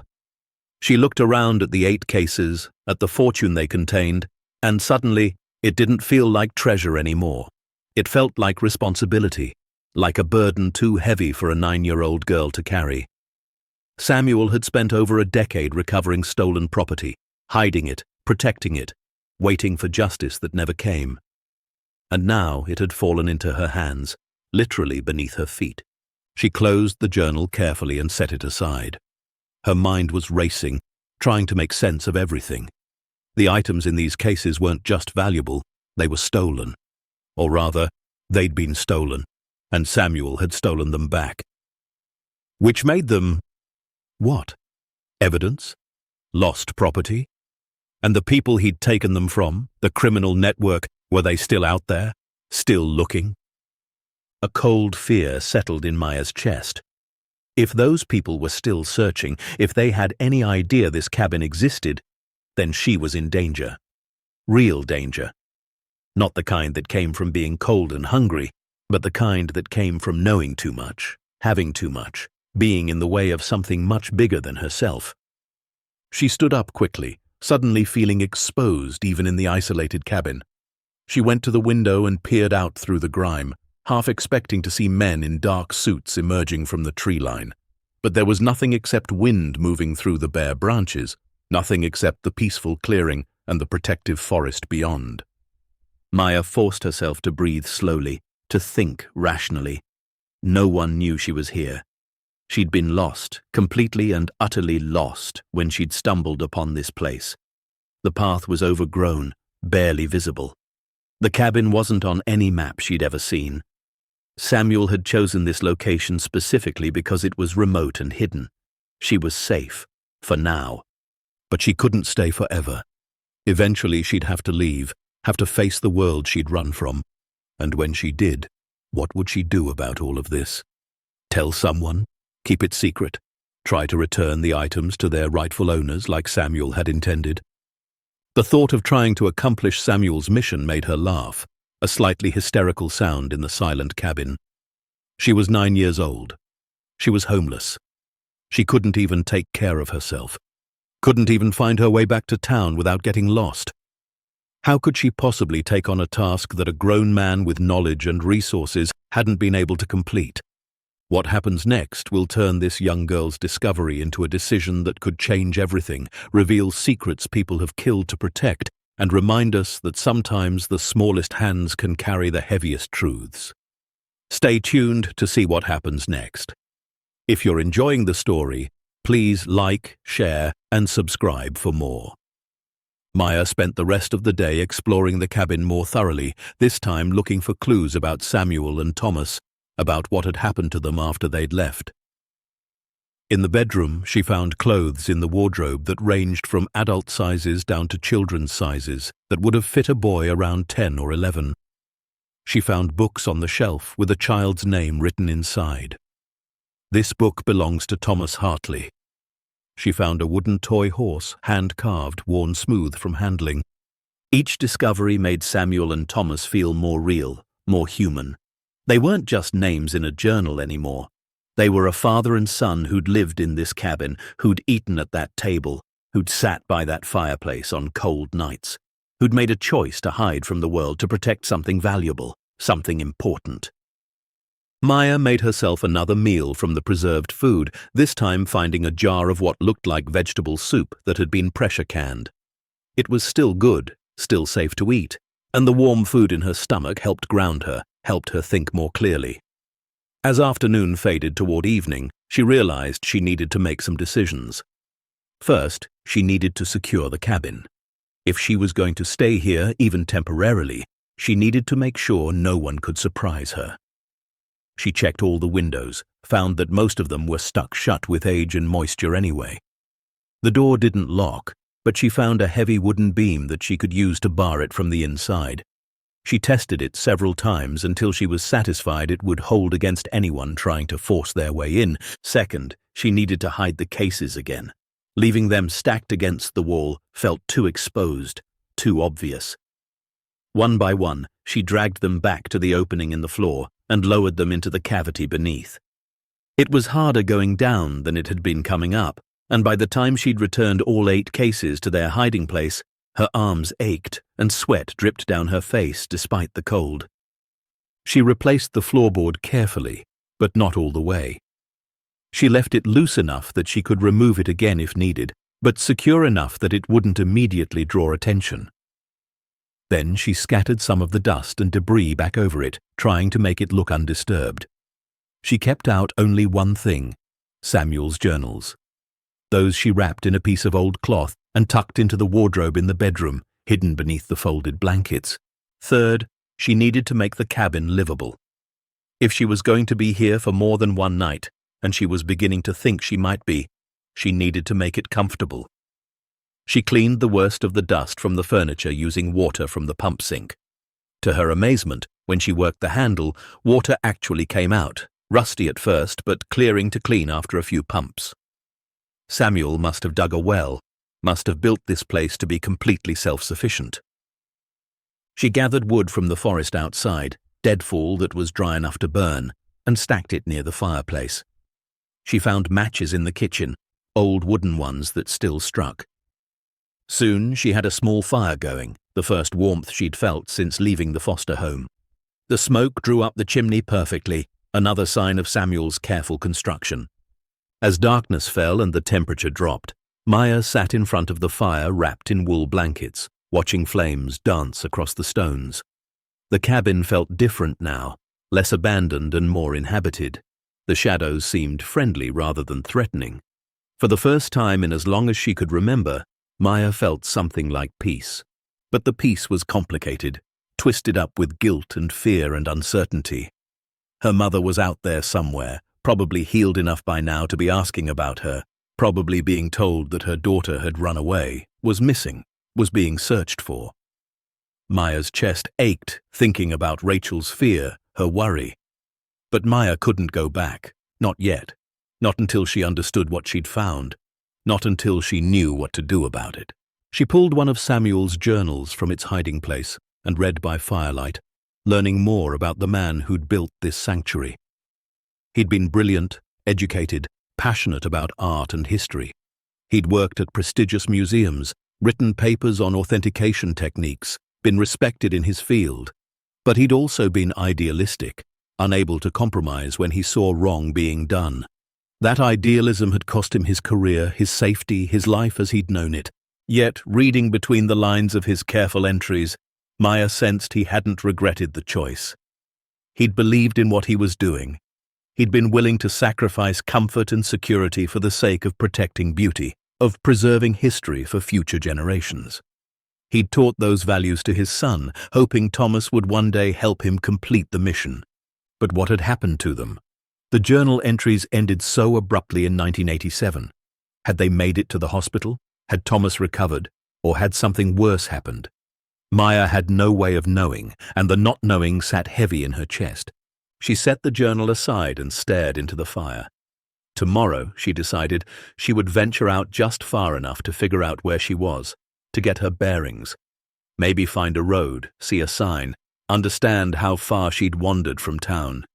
She looked around at the 8 cases, at the fortune they contained, and suddenly it didn't feel like treasure anymore. It felt like responsibility, like a burden too heavy for a 9-year-old girl to carry. Samuel had spent over a decade recovering stolen property, hiding it, protecting it, waiting for justice that never came. And now it had fallen into her hands, literally beneath her feet. She closed the journal carefully and set it aside. Her mind was racing, trying to make sense of everything. The items in these cases weren't just valuable, they were stolen. Or rather, they'd been stolen, and Samuel had stolen them back. Which made them... what? Evidence? Lost property? And the people he'd taken them from, the criminal network, were they still out there? Still looking? A cold fear settled in Maya's chest. If those people were still searching, if they had any idea this cabin existed, then she was in danger. Real danger. Not the kind that came from being cold and hungry, but the kind that came from knowing too much, having too much, being in the way of something much bigger than herself. She stood up quickly, suddenly feeling exposed even in the isolated cabin. She went to the window and peered out through the grime, half expecting to see men in dark suits emerging from the tree line. But there was nothing except wind moving through the bare branches, nothing except the peaceful clearing and the protective forest beyond. Maya forced herself to breathe slowly, to think rationally. No one knew she was here. She'd been lost, completely and utterly lost, when she'd stumbled upon this place. The path was overgrown, barely visible. The cabin wasn't on any map she'd ever seen. Samuel had chosen this location specifically because it was remote and hidden. She was safe, for now. But she couldn't stay forever. Eventually she'd have to leave, have to face the world she'd run from. And when she did, what would she do about all of this? Tell someone? Keep it secret? Try to return the items to their rightful owners like Samuel had intended? The thought of trying to accomplish Samuel's mission made her laugh, a slightly hysterical sound in the silent cabin. She was 9 years old. She was homeless. She couldn't even take care of herself. Couldn't even find her way back to town without getting lost. How could she possibly take on a task that a grown man with knowledge and resources hadn't been able to complete? What happens next will turn this young girl's discovery into a decision that could change everything, reveal secrets people have killed to protect, and remind us that sometimes the smallest hands can carry the heaviest truths. Stay tuned to see what happens next. If you're enjoying the story, please like, share, and subscribe for more. Maya spent the rest of the day exploring the cabin more thoroughly, this time looking for clues about Samuel and Thomas, about what had happened to them after they'd left. In the bedroom, she found clothes in the wardrobe that ranged from adult sizes down to children's sizes that would have fit a boy around 10 or 11. She found books on the shelf with a child's name written inside. This book belongs to Thomas Hartley. She found a wooden toy horse, hand-carved, worn smooth from handling. Each discovery made Samuel and Thomas feel more real, more human. They weren't just names in a journal anymore. They were a father and son who'd lived in this cabin, who'd eaten at that table, who'd sat by that fireplace on cold nights. who'd made a choice to hide from the world to protect something valuable, something important. Maya made herself another meal from the preserved food, this time finding a jar of what looked like vegetable soup that had been pressure canned. It was still good, still safe to eat, and the warm food in her stomach helped ground her, helped her think more clearly. As afternoon faded toward evening, she realized she needed to make some decisions. First, she needed to secure the cabin. If she was going to stay here, even temporarily, she needed to make sure no one could surprise her. She checked all the windows, found that most of them were stuck shut with age and moisture anyway. The door didn't lock, but she found a heavy wooden beam that she could use to bar it from the inside. She tested it several times until she was satisfied it would hold against anyone trying to force their way in. Second, she needed to hide the cases again. Leaving them stacked against the wall felt too exposed, too obvious. One by one, she dragged them back to the opening in the floor and lowered them into the cavity beneath. It was harder going down than it had been coming up, and by the time she'd returned all 8 cases to their hiding place, her arms ached and sweat dripped down her face despite the cold. She replaced the floorboard carefully, but not all the way. She left it loose enough that she could remove it again if needed, but secure enough that it wouldn't immediately draw attention. Then she scattered some of the dust and debris back over it, trying to make it look undisturbed. She kept out only one thing: Samuel's journals. Those she wrapped in a piece of old cloth and tucked into the wardrobe in the bedroom, hidden beneath the folded blankets. Third, she needed to make the cabin livable. If she was going to be here for more than one night, and she was beginning to think she might be, she needed to make it comfortable. She cleaned the worst of the dust from the furniture using water from the pump sink. To her amazement, when she worked the handle, water actually came out, rusty at first but clearing to clean after a few pumps. Samuel must have dug a well, must have built this place to be completely self-sufficient. She gathered wood from the forest outside, deadfall that was dry enough to burn, and stacked it near the fireplace. She found matches in the kitchen, old wooden ones that still struck. Soon she had a small fire going, the first warmth she'd felt since leaving the foster home. The smoke drew up the chimney perfectly, another sign of Samuel's careful construction. As darkness fell and the temperature dropped, Maya sat in front of the fire wrapped in wool blankets, watching flames dance across the stones. The cabin felt different now, less abandoned and more inhabited. The shadows seemed friendly rather than threatening. For the first time in as long as she could remember, Maya felt something like peace. But the peace was complicated, twisted up with guilt and fear and uncertainty. Her mother was out there somewhere, probably healed enough by now to be asking about her, probably being told that her daughter had run away, was missing, was being searched for. Maya's chest ached, thinking about Rachel's fear, her worry. But Maya couldn't go back, not yet, not until she understood what she'd found, not until she knew what to do about it. She pulled one of Samuel's journals from its hiding place and read by firelight, learning more about the man who'd built this sanctuary. He'd been brilliant, educated, passionate about art and history. He'd worked at prestigious museums, written papers on authentication techniques, been respected in his field. But he'd also been idealistic, unable to compromise when he saw wrong being done. That idealism had cost him his career, his safety, his life as he'd known it. Yet, reading between the lines of his careful entries, Maya sensed he hadn't regretted the choice. He'd believed in what he was doing. He'd been willing to sacrifice comfort and security for the sake of protecting beauty, of preserving history for future generations. He'd taught those values to his son, hoping Thomas would one day help him complete the mission. But what had happened to them? The journal entries ended so abruptly in 1987. Had they made it to the hospital? Had Thomas recovered? Or had something worse happened? Maya had no way of knowing, and the not knowing sat heavy in her chest. She set the journal aside and stared into the fire. Tomorrow, she decided, she would venture out just far enough to figure out where she was, to get her bearings. Maybe find a road, see a sign, understand how far she'd wandered from town.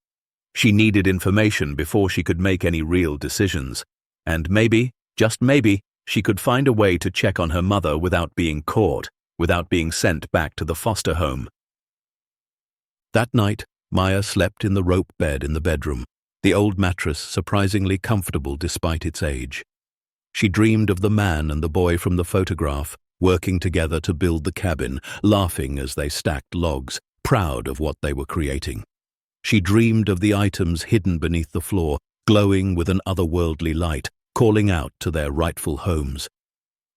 She needed information before she could make any real decisions. And maybe, just maybe, she could find a way to check on her mother without being caught, without being sent back to the foster home. That night, Maya slept in the rope bed in the bedroom, the old mattress surprisingly comfortable despite its age. She dreamed of the man and the boy from the photograph, working together to build the cabin, laughing as they stacked logs, proud of what they were creating. She dreamed of the items hidden beneath the floor, glowing with an otherworldly light, calling out to their rightful homes.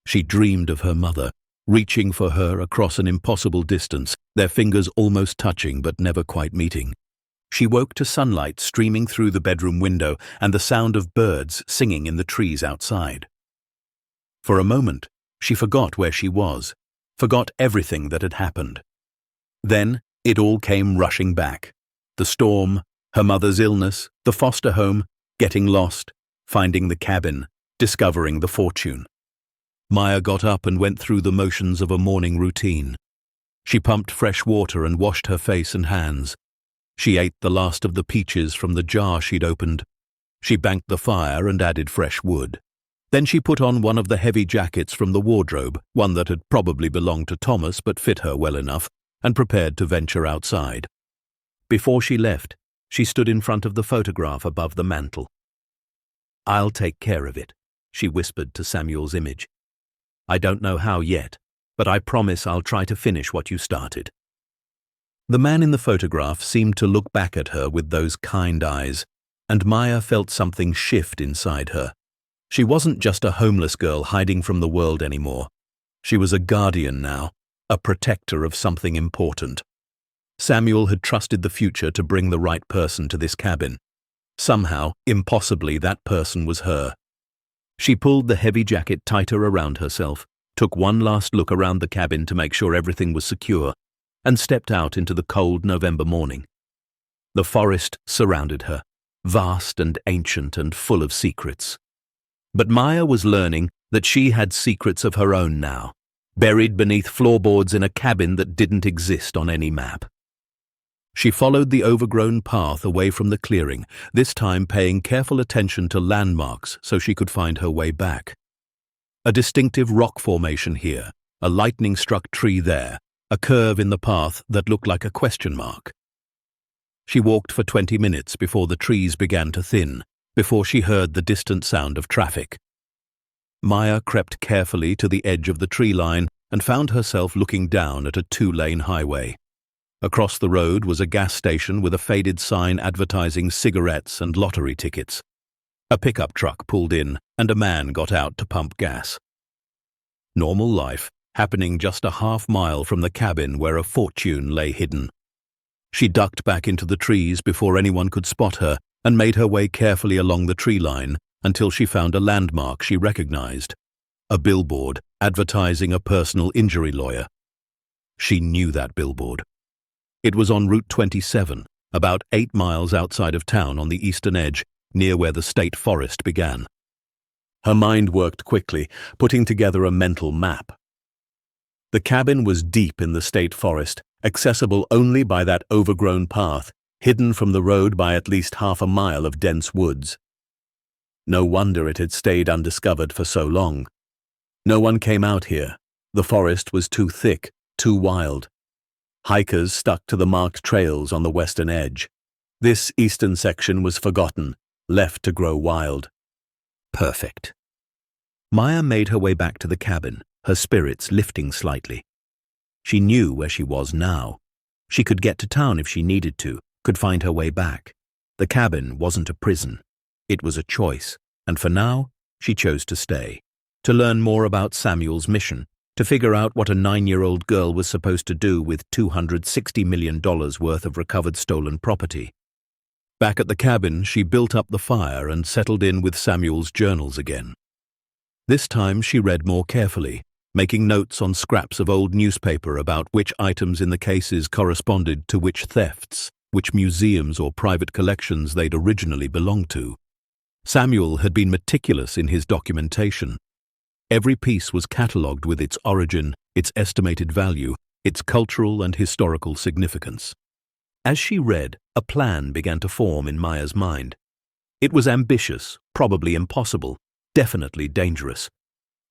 She dreamed of her mother, reaching for her across an impossible distance, their fingers almost touching but never quite meeting. She woke to sunlight streaming through the bedroom window and the sound of birds singing in the trees outside. For a moment, she forgot where she was, forgot everything that had happened. Then it all came rushing back. The storm, her mother's illness, the foster home, getting lost, finding the cabin, discovering the fortune. Maya got up and went through the motions of a morning routine. She pumped fresh water and washed her face and hands. She ate the last of the peaches from the jar she'd opened. She banked the fire and added fresh wood. Then she put on one of the heavy jackets from the wardrobe, one that had probably belonged to Thomas but fit her well enough, and prepared to venture outside. Before she left, she stood in front of the photograph above the mantel. "I'll take care of it," she whispered to Samuel's image. "I don't know how yet, but I promise I'll try to finish what you started." The man in the photograph seemed to look back at her with those kind eyes, and Maya felt something shift inside her. She wasn't just a homeless girl hiding from the world anymore. She was a guardian now, a protector of something important. Samuel had trusted the future to bring the right person to this cabin. Somehow, impossibly, that person was her. She pulled the heavy jacket tighter around herself, took one last look around the cabin to make sure everything was secure, and stepped out into the cold November morning. The forest surrounded her, vast and ancient and full of secrets. But Maya was learning that she had secrets of her own now, buried beneath floorboards in a cabin that didn't exist on any map. She followed the overgrown path away from the clearing, this time paying careful attention to landmarks so she could find her way back. A distinctive rock formation here, a lightning-struck tree there, a curve in the path that looked like a question mark. She walked for 20 minutes before the trees began to thin, before she heard the distant sound of traffic. Maya crept carefully to the edge of the tree line and found herself looking down at a 2-lane highway. Across the road was a gas station with a faded sign advertising cigarettes and lottery tickets. A pickup truck pulled in and a man got out to pump gas. Normal life, happening just a half-mile from the cabin where a fortune lay hidden. She ducked back into the trees before anyone could spot her and made her way carefully along the tree line until she found a landmark she recognized, a billboard advertising a personal injury lawyer. She knew that billboard. It was on Route 27, about 8 miles outside of town on the eastern edge, near where the state forest began. Her mind worked quickly, putting together a mental map. The cabin was deep in the state forest, accessible only by that overgrown path, hidden from the road by at least half a mile of dense woods. No wonder it had stayed undiscovered for so long. No one came out here. The forest was too thick, too wild. Hikers stuck to the marked trails on the western edge. This eastern section was forgotten, left to grow wild. Perfect. Maya made her way back to the cabin, her spirits lifting slightly. She knew where she was now. She could get to town if she needed to, could find her way back. The cabin wasn't a prison. It was a choice, and for now, she chose to stay, to learn more about Samuel's mission, to figure out what a 9-year-old girl was supposed to do with $260 million worth of recovered stolen property. Back at the cabin, she built up the fire and settled in with Samuel's journals again. This time she read more carefully, making notes on scraps of old newspaper about which items in the cases corresponded to which thefts, which museums or private collections they'd originally belonged to. Samuel had been meticulous in his documentation. Every piece was catalogued with its origin, its estimated value, its cultural and historical significance. As she read, a plan began to form in Maya's mind. It was ambitious, probably impossible, definitely dangerous.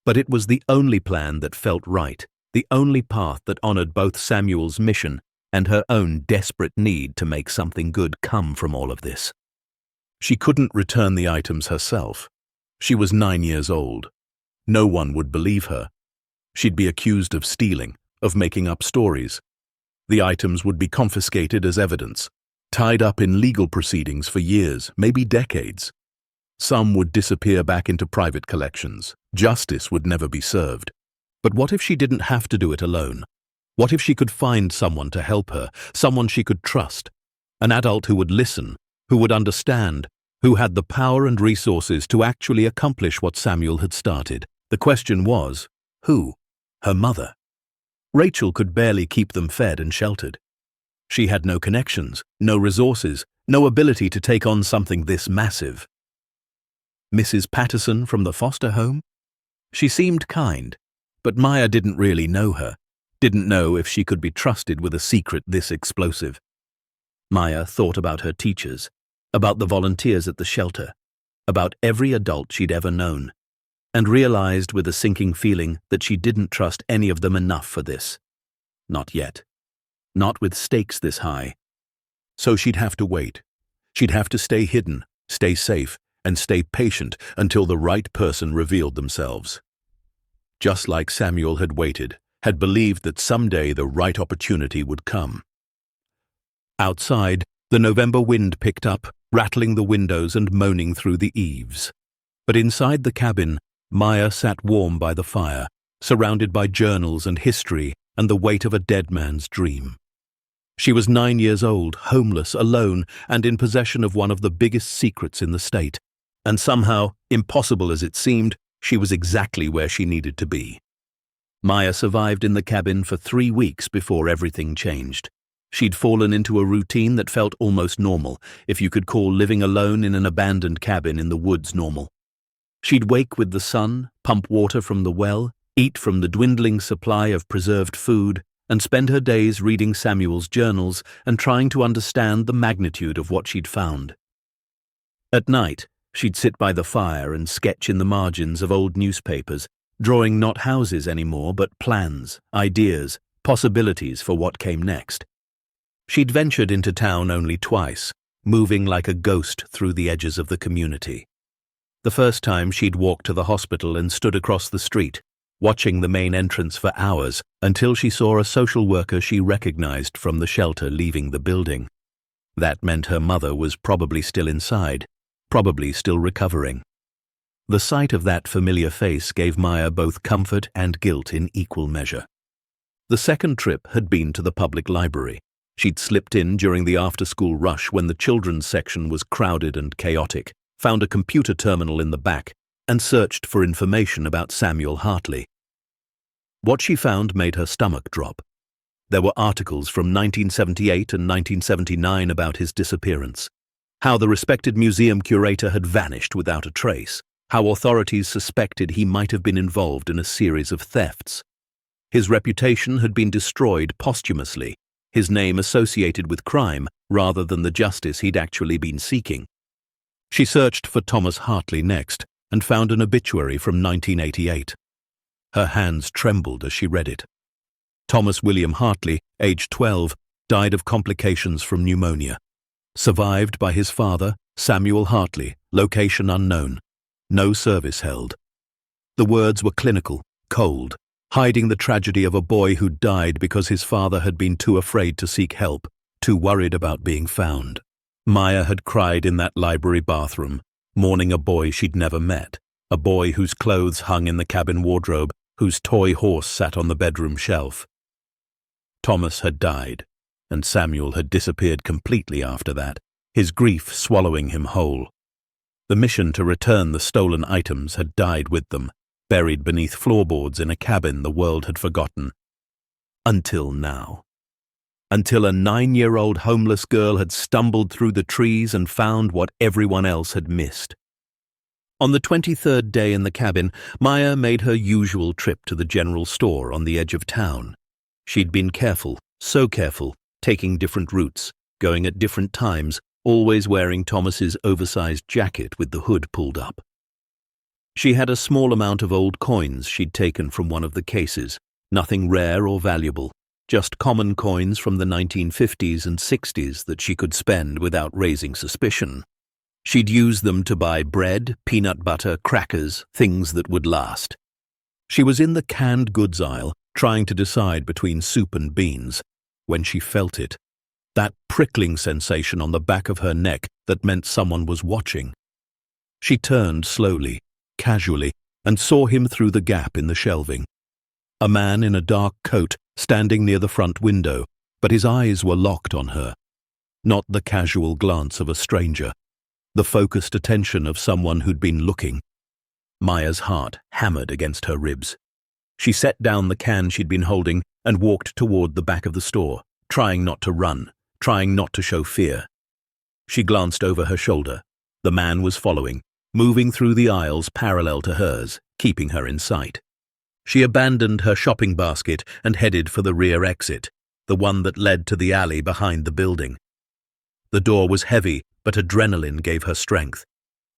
But it was the only plan that felt right, the only path that honored both Samuel's mission and her own desperate need to make something good come from all of this. She couldn't return the items herself. She was 9 years old. No one would believe her. She'd be accused of stealing, of making up stories. The items would be confiscated as evidence, tied up in legal proceedings for years, maybe decades. Some would disappear back into private collections. Justice would never be served. But what if she didn't have to do it alone? What if she could find someone to help her, someone she could trust, an adult who would listen, who would understand, who had the power and resources to actually accomplish what Samuel had started? The question was, who? Her mother. Rachel could barely keep them fed and sheltered. She had no connections, no resources, no ability to take on something this massive. Mrs. Patterson from the foster home? She seemed kind, but Maya didn't really know her, didn't know if she could be trusted with a secret this explosive. Maya thought about her teachers, about the volunteers at the shelter, about every adult she'd ever known, and realized with a sinking feeling that she didn't trust any of them enough for this. Not yet. Not with stakes this high. So she'd have to wait. She'd have to stay hidden, stay safe, and stay patient until the right person revealed themselves. Just like Samuel had waited, had believed that someday the right opportunity would come. Outside, the November wind picked up, rattling the windows and moaning through the eaves. But inside the cabin, Maya sat warm by the fire, surrounded by journals and history and the weight of a dead man's dream. She was 9 years old, homeless, alone, and in possession of one of the biggest secrets in the state. And somehow, impossible as it seemed, she was exactly where she needed to be. Maya survived in the cabin for 3 weeks before everything changed. She'd fallen into a routine that felt almost normal, if you could call living alone in an abandoned cabin in the woods normal. She'd wake with the sun, pump water from the well, eat from the dwindling supply of preserved food, and spend her days reading Samuel's journals and trying to understand the magnitude of what she'd found. At night, she'd sit by the fire and sketch in the margins of old newspapers, drawing not houses anymore but plans, ideas, possibilities for what came next. She'd ventured into town only twice, moving like a ghost through the edges of the community. The first time she'd walked to the hospital and stood across the street, watching the main entrance for hours until she saw a social worker she recognized from the shelter leaving the building. That meant her mother was probably still inside, probably still recovering. The sight of that familiar face gave Maya both comfort and guilt in equal measure. The second trip had been to the public library. She'd slipped in during the after-school rush when the children's section was crowded and chaotic, found a computer terminal in the back, and searched for information about Samuel Hartley. What she found made her stomach drop. There were articles from 1978 and 1979 about his disappearance, how the respected museum curator had vanished without a trace, how authorities suspected he might have been involved in a series of thefts. His reputation had been destroyed posthumously, his name associated with crime rather than the justice he'd actually been seeking. She searched for Thomas Hartley next and found an obituary from 1988. Her hands trembled as she read it. Thomas William Hartley, aged 12, died of complications from pneumonia. Survived by his father, Samuel Hartley, location unknown. No service held. The words were clinical, cold, hiding the tragedy of a boy who died because his father had been too afraid to seek help, too worried about being found. Maya had cried in that library bathroom, mourning a boy she'd never met, a boy whose clothes hung in the cabin wardrobe, whose toy horse sat on the bedroom shelf. Thomas had died, and Samuel had disappeared completely after that, his grief swallowing him whole. The mission to return the stolen items had died with them, buried beneath floorboards in a cabin the world had forgotten. Until now. Until a 9-year-old homeless girl had stumbled through the trees and found what everyone else had missed. On the 23rd day in the cabin, Maya made her usual trip to the general store on the edge of town. She'd been careful, so careful, taking different routes, going at different times, always wearing Thomas's oversized jacket with the hood pulled up. She had a small amount of old coins she'd taken from one of the cases, Nothing rare or valuable, just common coins from the 1950s and 60s that she could spend without raising suspicion. She'd use them to buy bread, peanut butter, crackers, things that would last. She was in the canned goods aisle, trying to decide between soup and beans, when she felt it. That prickling sensation on the back of her neck that meant someone was watching. She turned slowly, casually, and saw him through the gap in the shelving. A man in a dark coat standing near the front window, but his eyes were locked on her. Not the casual glance of a stranger, the focused attention of someone who'd been looking. Maya's heart hammered against her ribs. She set down the can she'd been holding and walked toward the back of the store, trying not to run, trying not to show fear. She glanced over her shoulder. The man was following, moving through the aisles parallel to hers, keeping her in sight. She abandoned her shopping basket and headed for the rear exit, the one that led to the alley behind the building. The door was heavy, but adrenaline gave her strength.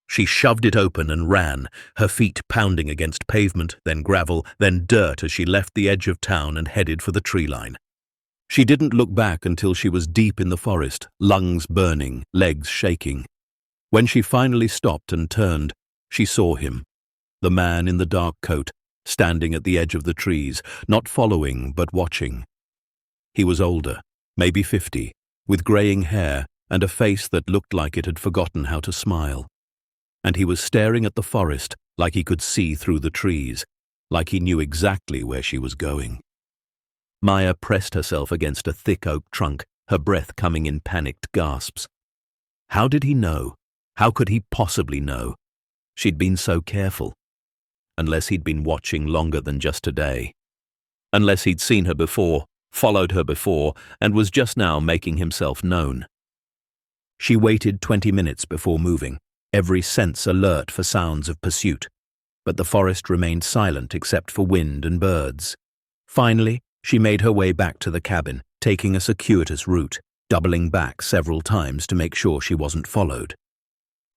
She shoved it open and ran, her feet pounding against pavement, then gravel, then dirt as she left the edge of town and headed for the tree line. She didn't look back until she was deep in the forest, lungs burning, legs shaking. When she finally stopped and turned, she saw him, the man in the dark coat, standing at the edge of the trees, not following but watching. He was older, maybe 50, with graying hair and a face that looked like it had forgotten how to smile. And he was staring at the forest like he could see through the trees, like he knew exactly where she was going. Maya pressed herself against a thick oak trunk, her breath coming in panicked gasps. How did he know? How could he possibly know? She'd been so careful. Unless he'd been watching longer than just a day. Unless he'd seen her before, followed her before, and was just now making himself known. She waited 20 minutes before moving, every sense alert for sounds of pursuit, but the forest remained silent except for wind and birds. Finally, she made her way back to the cabin, taking a circuitous route, doubling back several times to make sure she wasn't followed.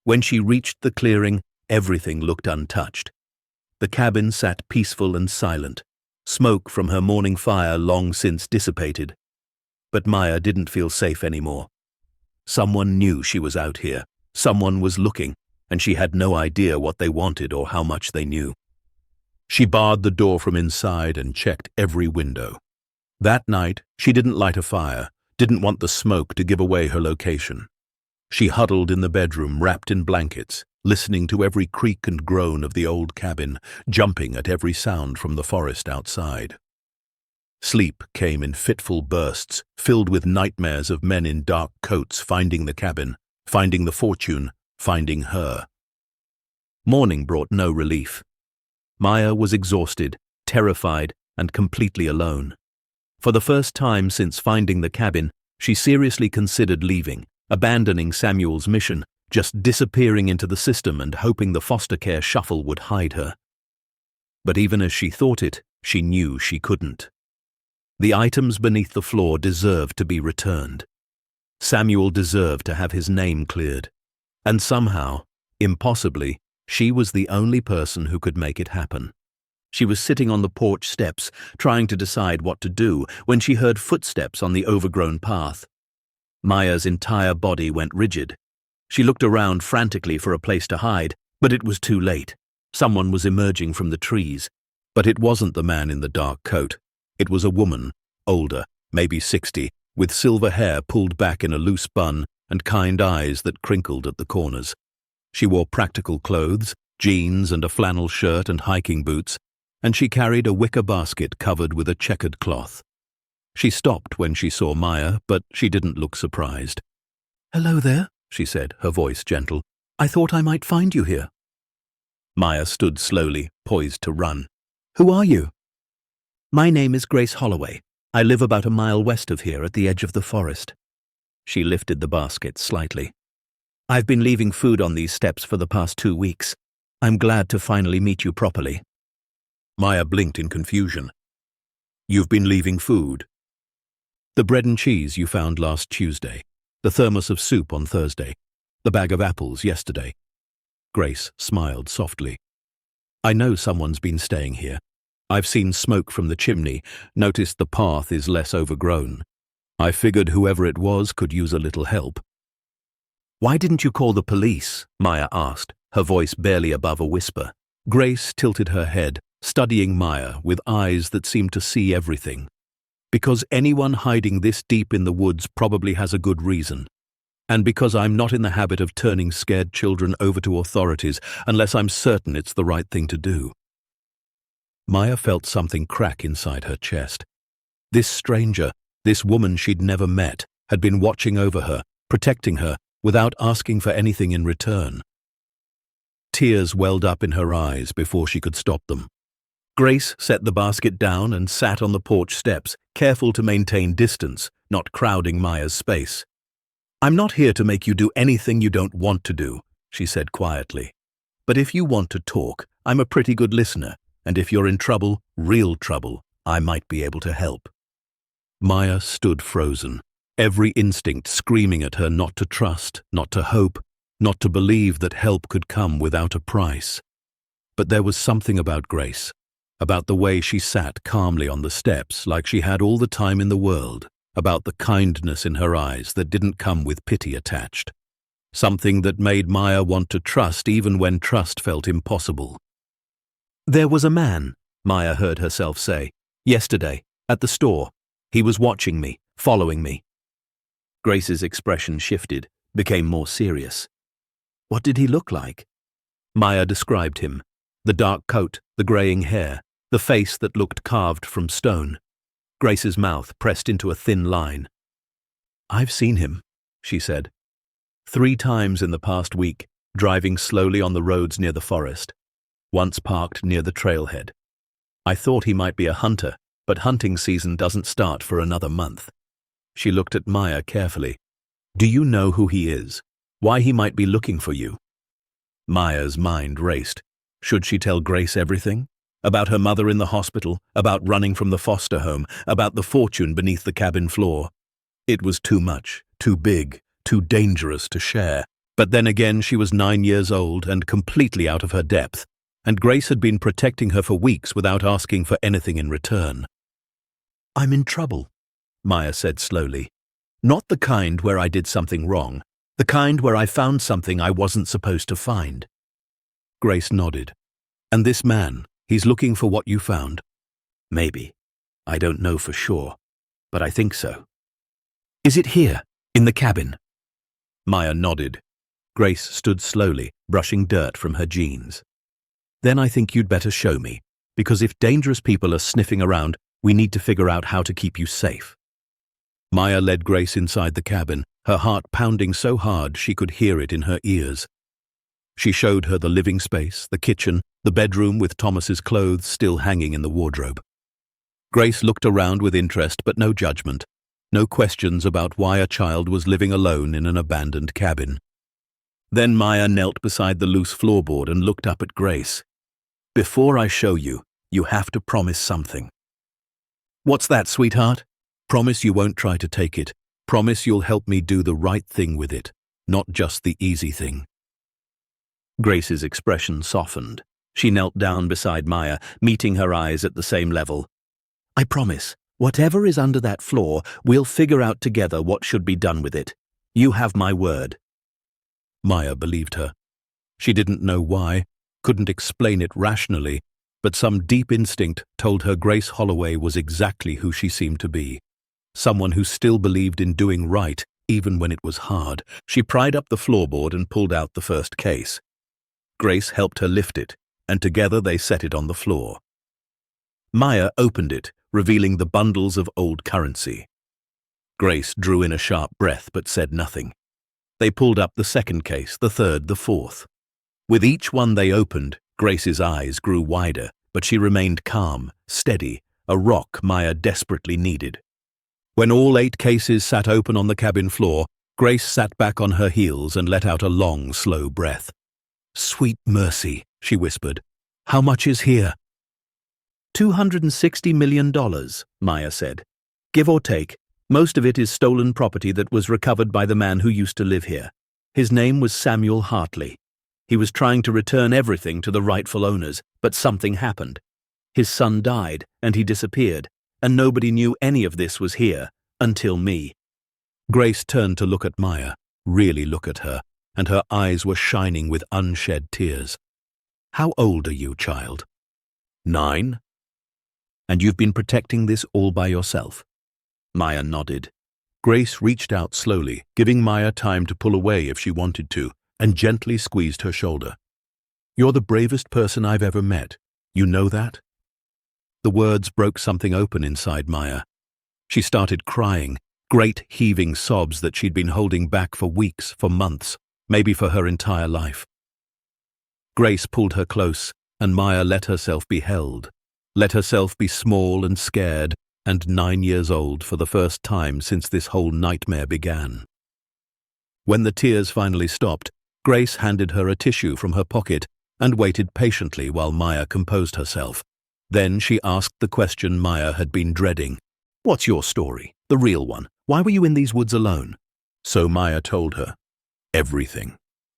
When she reached the clearing, everything looked untouched. The cabin sat peaceful and silent, smoke from her morning fire long since dissipated. But Maya didn't feel safe anymore. Someone knew she was out here. Someone was looking, and she had no idea what they wanted or how much they knew. She barred the door from inside and checked every window. That night, she didn't light a fire, didn't want the smoke to give away her location. She huddled in the bedroom, wrapped in blankets, listening to every creak and groan of the old cabin, jumping at every sound from the forest outside. Sleep came in fitful bursts, filled with nightmares of men in dark coats finding the cabin, finding the fortune, finding her. Morning brought no relief. Maya was exhausted, terrified, and completely alone. For the first time since finding the cabin, she seriously considered leaving, abandoning Samuel's mission, just disappearing into the system and hoping the foster care shuffle would hide her. But even as she thought it, she knew she couldn't. The items beneath the floor deserved to be returned. Samuel deserved to have his name cleared. And somehow, impossibly, she was the only person who could make it happen. She was sitting on the porch steps, trying to decide what to do, when she heard footsteps on the overgrown path. Maya's entire body went rigid. She looked around frantically for a place to hide, but it was too late. Someone was emerging from the trees. But it wasn't the man in the dark coat. It was a woman, older, maybe 60, with silver hair pulled back in a loose bun and kind eyes that crinkled at the corners. She wore practical clothes, jeans and a flannel shirt and hiking boots, and she carried a wicker basket covered with a checkered cloth. She stopped when she saw Maya, but she didn't look surprised. "Hello there," she said, her voice gentle. "I thought I might find you here." Maya stood slowly, poised to run. "Who are you?" "My name is Grace Holloway. I live about a mile west of here at the edge of the forest." She lifted the basket slightly. "I've been leaving food on these steps for the past 2 weeks. I'm glad to finally meet you properly." Maya blinked in confusion. "You've been leaving food?" "The bread and cheese you found last Tuesday, the thermos of soup on Thursday, the bag of apples yesterday." Grace smiled softly. "I know someone's been staying here. I've seen smoke from the chimney, noticed the path is less overgrown. I figured whoever it was could use a little help." "Why didn't you call the police?" Maya asked, her voice barely above a whisper. Grace tilted her head, studying Maya with eyes that seemed to see everything. "Because anyone hiding this deep in the woods probably has a good reason. And because I'm not in the habit of turning scared children over to authorities unless I'm certain it's the right thing to do." Maya felt something crack inside her chest. This stranger, this woman she'd never met, had been watching over her, protecting her, without asking for anything in return. Tears welled up in her eyes before she could stop them. Grace set the basket down and sat on the porch steps, careful to maintain distance, not crowding Maya's space. "I'm not here to make you do anything you don't want to do," she said quietly. "But if you want to talk, I'm a pretty good listener, and if you're in trouble, real trouble, I might be able to help." Maya stood frozen, every instinct screaming at her not to trust, not to hope, not to believe that help could come without a price. But there was something about Grace, about the way she sat calmly on the steps like she had all the time in the world, about the kindness in her eyes that didn't come with pity attached. Something that made Maya want to trust even when trust felt impossible. "There was a man," Maya heard herself say, "yesterday, at the store. He was watching me, following me." Grace's expression shifted, became more serious. "What did he look like?" Maya described him. The dark coat, the greying hair, the face that looked carved from stone. Grace's mouth pressed into a thin line. "I've seen him," she said. 3 times in the past week, driving slowly on the roads near the forest. Once parked near the trailhead. I thought he might be a hunter, but hunting season doesn't start for another month." She looked at Maya carefully. "Do you know who he is? Why he might be looking for you?" Maya's mind raced. Should she tell Grace everything? About her mother in the hospital, about running from the foster home, about the fortune beneath the cabin floor. It was too much, too big, too dangerous to share. But then again, she was 9 years old and completely out of her depth, and Grace had been protecting her for weeks without asking for anything in return. "I'm in trouble," Maya said slowly. "Not the kind where I did something wrong, the kind where I found something I wasn't supposed to find." Grace nodded. "And this man, he's looking for what you found?" "Maybe. I don't know for sure, but I think so." "Is it here, in the cabin?" Maya nodded. Grace stood slowly, brushing dirt from her jeans. "Then I think you'd better show me, because if dangerous people are sniffing around, we need to figure out how to keep you safe." Maya led Grace inside the cabin, her heart pounding so hard she could hear it in her ears. She showed her the living space, the kitchen, the bedroom with Thomas's clothes still hanging in the wardrobe. Grace looked around with interest but no judgment, no questions about why a child was living alone in an abandoned cabin. Then Maya knelt beside the loose floorboard and looked up at Grace. "Before I show you, you have to promise something." "What's that, sweetheart?" "Promise you won't try to take it. Promise you'll help me do the right thing with it, not just the easy thing." Grace's expression softened. She knelt down beside Maya, meeting her eyes at the same level. "I promise, whatever is under that floor, we'll figure out together what should be done with it. You have my word." Maya believed her. She didn't know why, couldn't explain it rationally, but some deep instinct told her Grace Holloway was exactly who she seemed to be. Someone who still believed in doing right, even when it was hard. She pried up the floorboard and pulled out the first case. Grace helped her lift it, and together they set it on the floor. Maya opened it, revealing the bundles of old currency. Grace drew in a sharp breath but said nothing. They pulled up the second case, the third, the fourth. With each one they opened, Grace's eyes grew wider, but she remained calm, steady, a rock Maya desperately needed. When all 8 cases sat open on the cabin floor, Grace sat back on her heels and let out a long, slow breath. "Sweet mercy," she whispered. "How much is here?" $260 million, Maya said. "Give or take. Most of it is stolen property that was recovered by the man who used to live here. His name was Samuel Hartley. He was trying to return everything to the rightful owners, but something happened. His son died, and he disappeared, and nobody knew any of this was here, until me. Grace turned to look at Maya, really look at her, and her eyes were shining with unshed tears. How old are you, child? 9? And you've been protecting this all by yourself? Maya nodded. Grace reached out slowly, giving Maya time to pull away if she wanted to, and gently squeezed her shoulder. You're the bravest person I've ever met. You know that? The words broke something open inside Maya. She started crying, great heaving sobs that she'd been holding back for weeks, for months, maybe for her entire life. Grace pulled her close, and Maya let herself be held, let herself be small and scared, and 9 years old for the first time since this whole nightmare began. When the tears finally stopped, Grace handed her a tissue from her pocket and waited patiently while Maya composed herself. Then she asked the question Maya had been dreading. What's your story? The real one. Why were you in these woods alone? So Maya told her. Everything.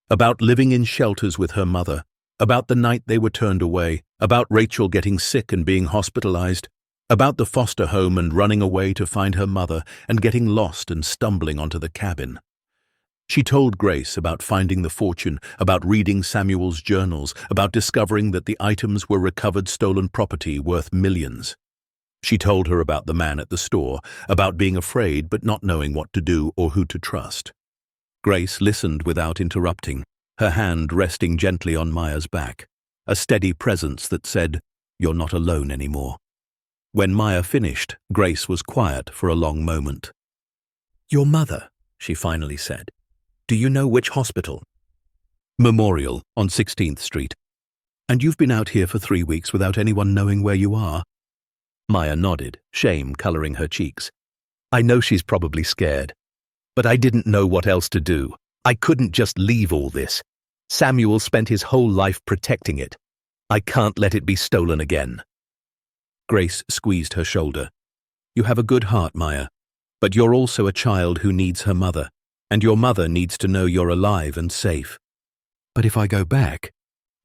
About living in shelters with her mother, about the night they were turned away, about Rachel getting sick and being hospitalized, about the foster home and running away to find her mother and getting lost and stumbling onto the cabin. She told Grace about finding the fortune, about reading Samuel's journals, about discovering that the items were recovered stolen property worth millions. She told her about the man at the store, about being afraid but not knowing what to do or who to trust. Grace listened without interrupting, her hand resting gently on Maya's back, a steady presence that said, "You're not alone anymore." When Maya finished, Grace was quiet for a long moment. "Your mother," she finally said. "Do you know which hospital?" "Memorial, on 16th Street. And you've been out here for 3 weeks without anyone knowing where you are?" Maya nodded, shame coloring her cheeks. "I know she's probably scared. But I didn't know what else to do. I couldn't just leave all this. Samuel spent his whole life protecting it. I can't let it be stolen again." Grace squeezed her shoulder. "You have a good heart, Maya, but you're also a child who needs her mother, and your mother needs to know you're alive and safe." "But if I go back?"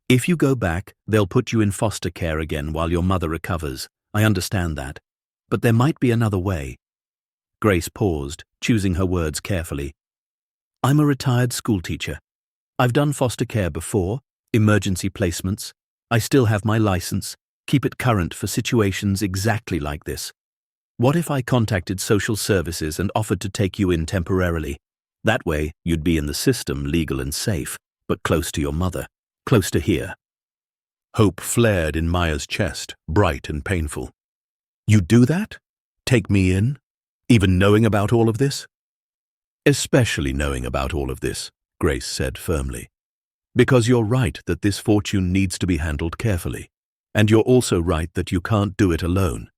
"If you go back, they'll put you in foster care again while your mother recovers. I understand that. But there might be another way." Grace paused, choosing her words carefully. "I'm a retired schoolteacher. I've done foster care before, emergency placements. I still have my license, keep it current for situations exactly like this. What if I contacted social services and offered to take you in temporarily? That way, you'd be in the system, legal and safe, but close to your mother, close to here." Hope flared in Maya's chest, bright and painful. "You'd do that? Take me in? Even knowing about all of this?" "Especially knowing about all of this," Grace said firmly. "Because you're right that this fortune needs to be handled carefully. And you're also right that you can't do it alone.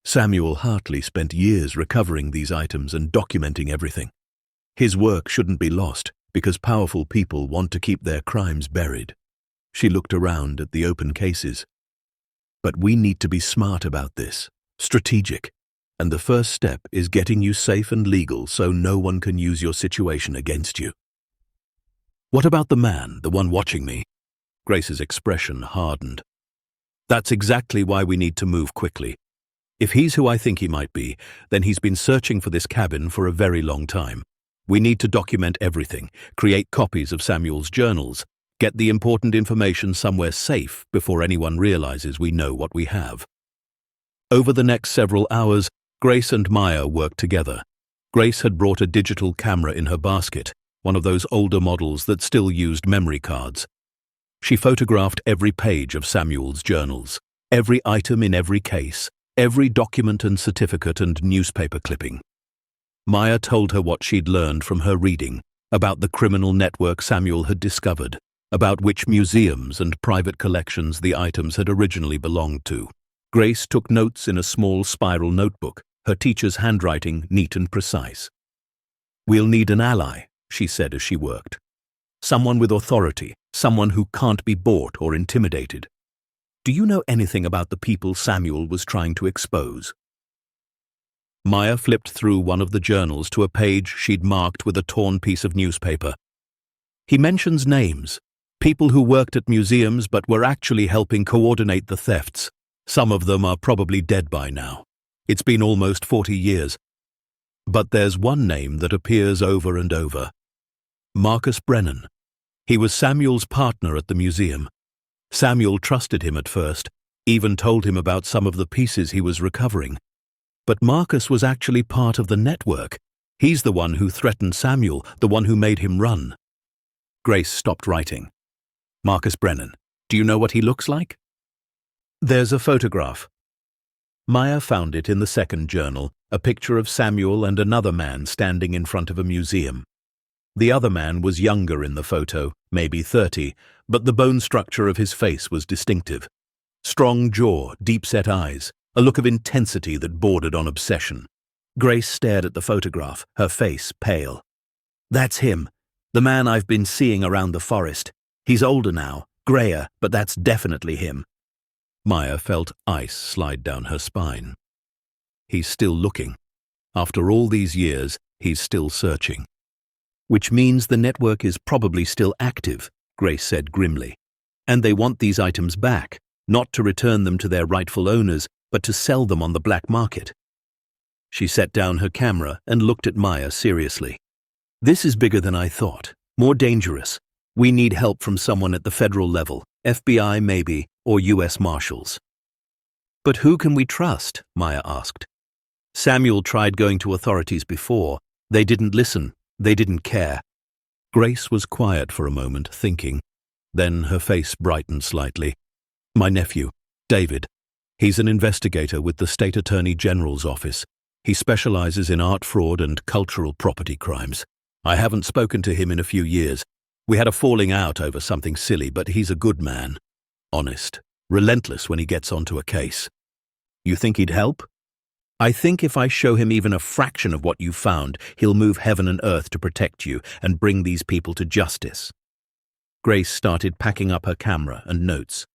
Samuel Hartley spent years recovering these items and documenting everything. His work shouldn't be lost because powerful people want to keep their crimes buried." She looked around at the open cases. "But we need to be smart about this, strategic. And the first step is getting you safe and legal so no one can use your situation against you." "What about the man, the one watching me?" Grace's expression hardened. "That's exactly why we need to move quickly. If he's who I think he might be, then he's been searching for this cabin for a very long time. We need to document everything, create copies of Samuel's journals, get the important information somewhere safe before anyone realizes we know what we have." Over the next several hours, Grace and Maya worked together. Grace had brought a digital camera in her basket, one of those older models that still used memory cards. She photographed every page of Samuel's journals, every item in every case, every document and certificate and newspaper clipping. Maya told her what she'd learned from her reading, about the criminal network Samuel had discovered, about which museums and private collections the items had originally belonged to. Grace took notes in a small spiral notebook, her teacher's handwriting neat and precise. "We'll need an ally," she said as she worked. "Someone with authority, someone who can't be bought or intimidated. Do you know anything about the people Samuel was trying to expose?" Maya flipped through one of the journals to a page she'd marked with a torn piece of newspaper. "He mentions names, people who worked at museums but were actually helping coordinate the thefts. Some of them are probably dead by now. It's been almost 40 years. But there's one name that appears over and over. Marcus Brennan. He was Samuel's partner at the museum. Samuel trusted him at first, even told him about some of the pieces he was recovering. But Marcus was actually part of the network. He's the one who threatened Samuel, the one who made him run. Grace stopped writing. Marcus Brennan. Do you know what he looks like? There's a photograph. Maya found it in the second journal, a picture of Samuel and another man standing in front of a museum. The other man was younger in the photo, maybe 30, but the bone structure of his face was distinctive. Strong jaw, deep-set eyes, a look of intensity that bordered on obsession. Grace stared at the photograph, her face pale. That's him, the man I've been seeing around the forest. He's older now, grayer, but that's definitely him. Maya felt ice slide down her spine. He's still looking. After all these years, he's still searching. Which means the network is probably still active, Grace said grimly. And they want these items back, not to return them to their rightful owners, but to sell them on the black market. She set down her camera and looked at Maya seriously. This is bigger than I thought, more dangerous. We need help from someone at the federal level, FBI maybe, or US Marshals. But who can we trust? Maya asked. Samuel tried going to authorities before. They didn't listen. They didn't care. Grace was quiet for a moment, thinking. Then her face brightened slightly. My nephew, David. He's an investigator with the State Attorney General's office. He specializes in art fraud and cultural property crimes. I haven't spoken to him in a few years. We had a falling out over something silly, but he's a good man. Honest. Relentless when he gets onto a case. You think he'd help? I think if I show him even a fraction of what you found, he'll move heaven and earth to protect you and bring these people to justice. Grace started packing up her camera and notes.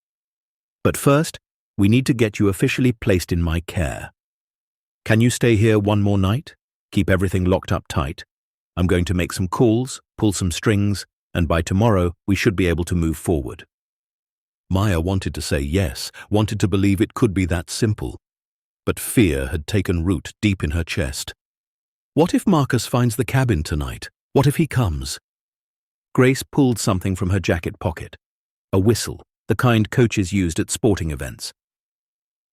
But first, we need to get you officially placed in my care. Can you stay here one more night? Keep everything locked up tight. I'm going to make some calls, pull some strings, and by tomorrow we should be able to move forward. Maya wanted to say yes, wanted to believe it could be that simple. But fear had taken root deep in her chest. What if Marcus finds the cabin tonight? What if he comes? Grace pulled something from her jacket pocket. A whistle, the kind coaches used at sporting events.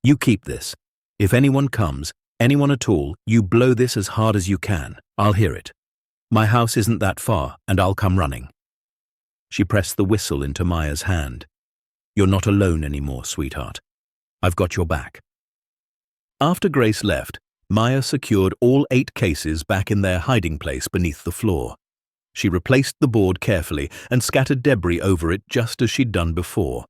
You keep this. If anyone comes, anyone at all, you blow this as hard as you can. I'll hear it. My house isn't that far, and I'll come running. She pressed the whistle into Maya's hand. You're not alone anymore, sweetheart. I've got your back. After Grace left, Maya secured all 8 cases back in their hiding place beneath the floor. She replaced the board carefully and scattered debris over it just as she'd done before.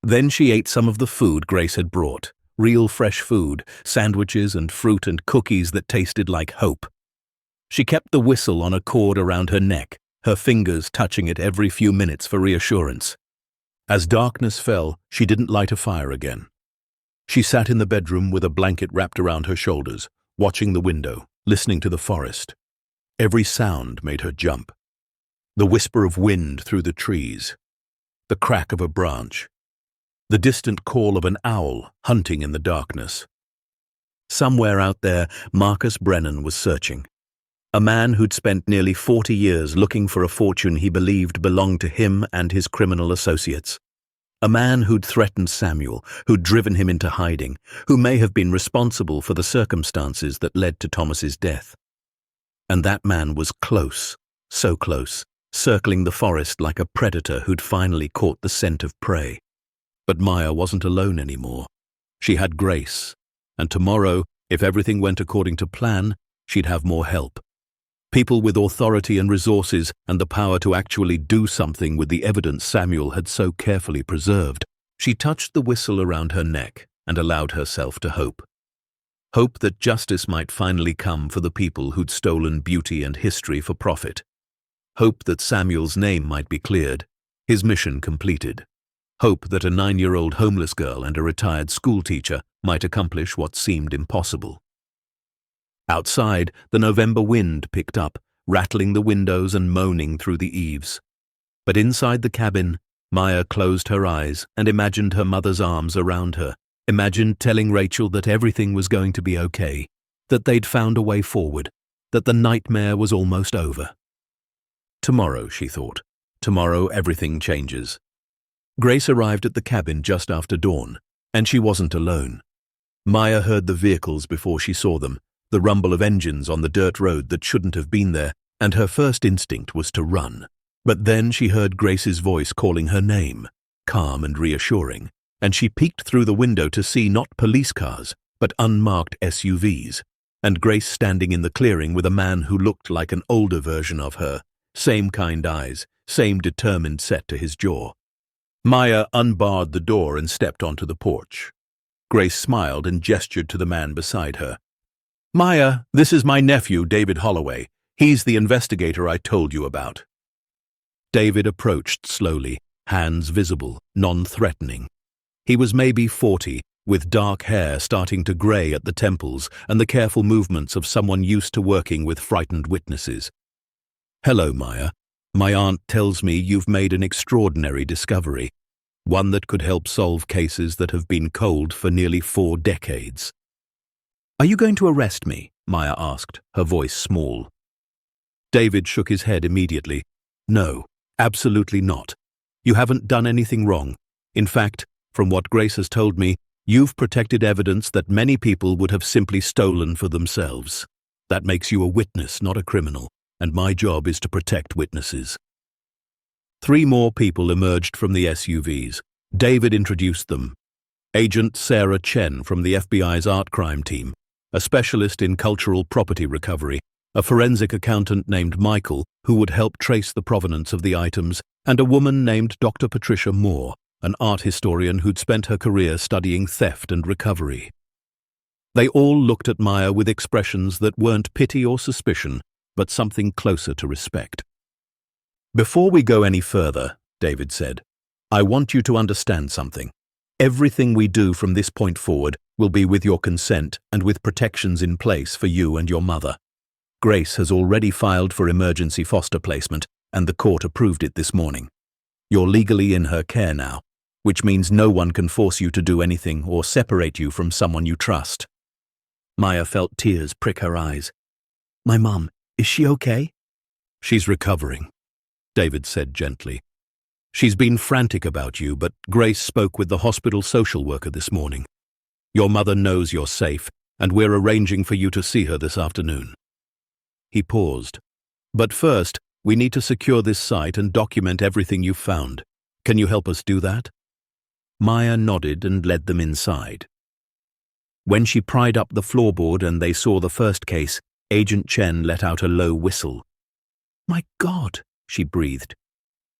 Then she ate some of the food Grace had brought, real fresh food, sandwiches and fruit and cookies that tasted like hope. She kept the whistle on a cord around her neck, her fingers touching it every few minutes for reassurance. As darkness fell, she didn't light a fire again. She sat in the bedroom with a blanket wrapped around her shoulders, watching the window, listening to the forest. Every sound made her jump. The whisper of wind through the trees, the crack of a branch, the distant call of an owl hunting in the darkness. Somewhere out there, Marcus Brennan was searching. A man who'd spent nearly 40 years looking for a fortune he believed belonged to him and his criminal associates. A man who'd threatened Samuel, who'd driven him into hiding, who may have been responsible for the circumstances that led to Thomas's death. And that man was close, so close, circling the forest like a predator who'd finally caught the scent of prey. But Maya wasn't alone anymore. She had Grace, and tomorrow, if everything went according to plan, she'd have more help. People with authority and resources and the power to actually do something with the evidence Samuel had so carefully preserved. She touched the whistle around her neck and allowed herself to hope. Hope that justice might finally come for the people who'd stolen beauty and history for profit. Hope that Samuel's name might be cleared, his mission completed. Hope that a 9-year-old homeless girl and a retired schoolteacher might accomplish what seemed impossible. Outside, the November wind picked up, rattling the windows and moaning through the eaves. But inside the cabin, Maya closed her eyes and imagined her mother's arms around her, Imagine telling Rachel that everything was going to be okay, that they'd found a way forward, that the nightmare was almost over. Tomorrow, she thought. Tomorrow everything changes. Grace arrived at the cabin just after dawn, and she wasn't alone. Maya heard the vehicles before she saw them, the rumble of engines on the dirt road that shouldn't have been there, and her first instinct was to run. But then she heard Grace's voice calling her name, calm and reassuring, and she peeked through the window to see not police cars, but unmarked SUVs, and Grace standing in the clearing with a man who looked like an older version of her, same kind eyes, same determined set to his jaw. Maya unbarred the door and stepped onto the porch. Grace smiled and gestured to the man beside her. "Maya, this is my nephew, David Holloway. He's the investigator I told you about." David approached slowly, hands visible, non-threatening. He was maybe 40, with dark hair starting to grey at the temples and the careful movements of someone used to working with frightened witnesses. "Hello, Maya. My aunt tells me you've made an extraordinary discovery, one that could help solve cases that have been cold for nearly 4 decades. "Are you going to arrest me?" Maya asked, her voice small. David shook his head immediately. "No, absolutely not. You haven't done anything wrong. In fact, from what Grace has told me, you've protected evidence that many people would have simply stolen for themselves. That makes you a witness, not a criminal, and my job is to protect witnesses." 3 more people emerged from the SUVs. David introduced them. Agent Sarah Chen from the FBI's art crime team, a specialist in cultural property recovery, a forensic accountant named Michael who would help trace the provenance of the items, and a woman named Dr. Patricia Moore, an art historian who'd spent her career studying theft and recovery. They all looked at Maya with expressions that weren't pity or suspicion, but something closer to respect. "Before we go any further," David said, "I want you to understand something. Everything we do from this point forward will be with your consent and with protections in place for you and your mother. Grace has already filed for emergency foster placement, and the court approved it this morning. You're legally in her care now, which means no one can force you to do anything or separate you from someone you trust." Maya felt tears prick her eyes. "My mum, is she okay?" "She's recovering," David said gently. "She's been frantic about you, but Grace spoke with the hospital social worker this morning. Your mother knows you're safe, and we're arranging for you to see her this afternoon." He paused. "But first, we need to secure this site and document everything you've found. Can you help us do that?" Maya nodded and led them inside. When she pried up the floorboard and they saw the first case, Agent Chen let out a low whistle. "My God," she breathed.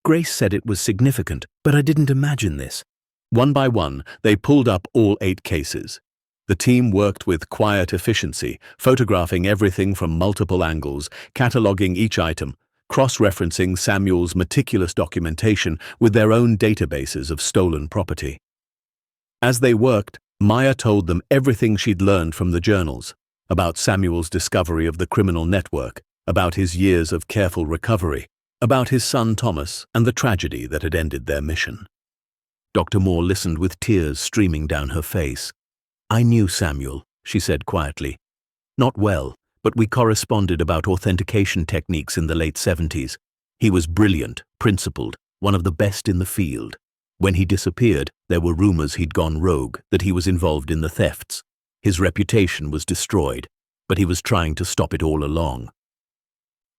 "Grace said it was significant, but I didn't imagine this." One by one, they pulled up all 8 cases. The team worked with quiet efficiency, photographing everything from multiple angles, cataloging each item, cross-referencing Samuel's meticulous documentation with their own databases of stolen property. As they worked, Maya told them everything she'd learned from the journals, about Samuel's discovery of the criminal network, about his years of careful recovery, about his son Thomas and the tragedy that had ended their mission. Dr. Moore listened with tears streaming down her face. "I knew Samuel," she said quietly. "Not well, but we corresponded about authentication techniques in the late 70s. He was brilliant, principled, one of the best in the field. When he disappeared, there were rumors he'd gone rogue, that he was involved in the thefts. His reputation was destroyed, but he was trying to stop it all along."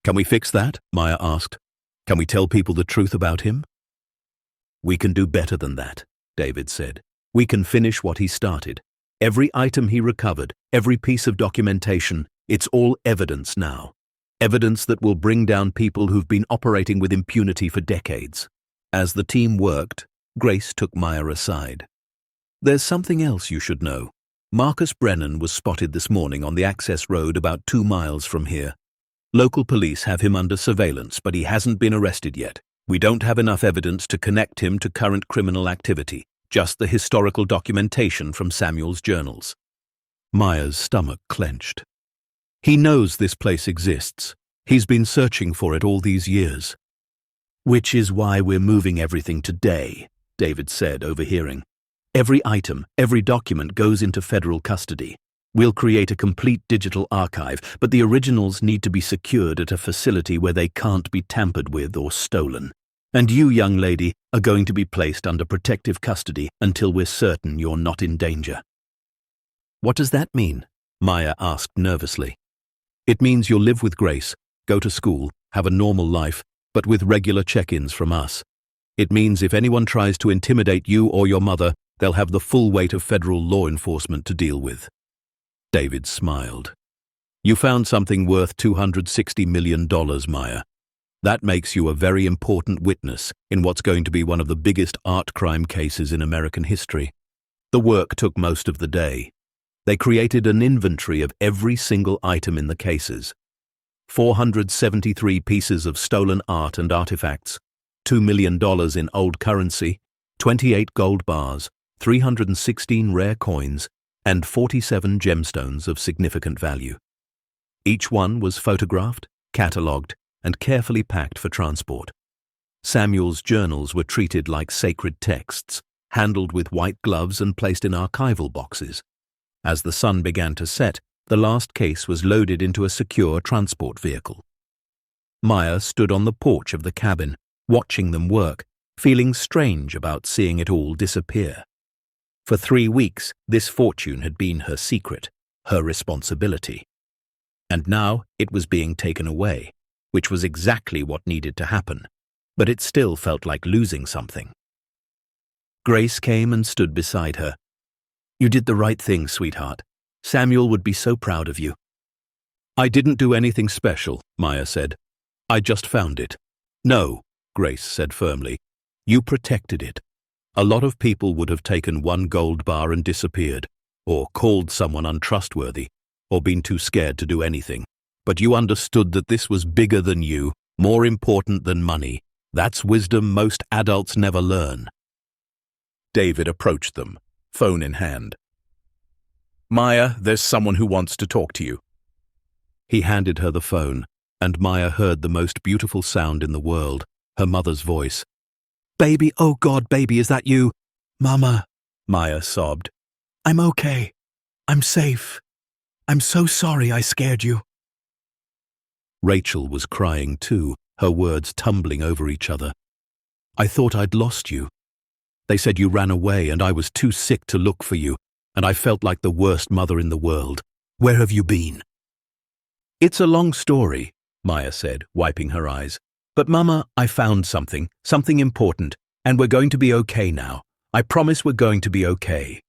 "Can we fix that?" Maya asked. "Can we tell people the truth about him?" "We can do better than that," David said. "We can finish what he started. Every item he recovered, every piece of documentation, it's all evidence now. Evidence that will bring down people who've been operating with impunity for decades." As the team worked, Grace took Maya aside. "There's something else you should know. Marcus Brennan was spotted this morning on the access road about 2 miles from here. Local police have him under surveillance, but he hasn't been arrested yet. We don't have enough evidence to connect him to current criminal activity, just the historical documentation from Samuel's journals." Maya's stomach clenched. "He knows this place exists. He's been searching for it all these years." "Which is why we're moving everything today," David said, overhearing. Every item, every document goes into federal custody. We'll create a complete digital archive, but the originals need to be secured at a facility where they can't be tampered with or stolen. And you, young lady, are going to be placed under protective custody until we're certain you're not in danger." "What does that mean?" Maya asked nervously. "It means you'll live with Grace, go to school, have a normal life, but with regular check-ins from us. It means if anyone tries to intimidate you or your mother, they'll have the full weight of federal law enforcement to deal with." David smiled. "You found something worth $260 million, Maya. That makes you a very important witness in what's going to be one of the biggest art crime cases in American history. The work took most of the day. They created an inventory of every single item in the cases. 473 pieces of stolen art and artifacts, $2 million in old currency, 28 gold bars, 316 rare coins, and 47 gemstones of significant value. Each one was photographed, catalogued, and carefully packed for transport. Samuel's journals were treated like sacred texts, handled with white gloves and placed in archival boxes. As the sun began to set, the last case was loaded into a secure transport vehicle. Maya stood on the porch of the cabin, watching them work, feeling strange about seeing it all disappear. For 3 weeks, this fortune had been her secret, her responsibility. And now it was being taken away, which was exactly what needed to happen, but it still felt like losing something. Grace came and stood beside her. "You did the right thing, sweetheart. Samuel would be so proud of you." "I didn't do anything special," Maya said. "I just found it." "No," Grace said firmly. "You protected it. A lot of people would have taken one gold bar and disappeared, or called someone untrustworthy, or been too scared to do anything. But you understood that this was bigger than you, more important than money. That's wisdom most adults never learn." David approached them, phone in hand. "Maya, there's someone who wants to talk to you." He handed her the phone, and Maya heard the most beautiful sound in the world, her mother's voice. "Baby, oh God, baby, is that you?" "Mama," Maya sobbed. "I'm okay. I'm safe. I'm so sorry I scared you." Rachel was crying too, her words tumbling over each other. "I thought I'd lost you. They said you ran away and I was too sick to look for you, and I felt like the worst mother in the world. Where have you been?" "It's a long story," Maya said, wiping her eyes. "But Mama, I found something important, and we're going to be okay now. I promise we're going to be okay."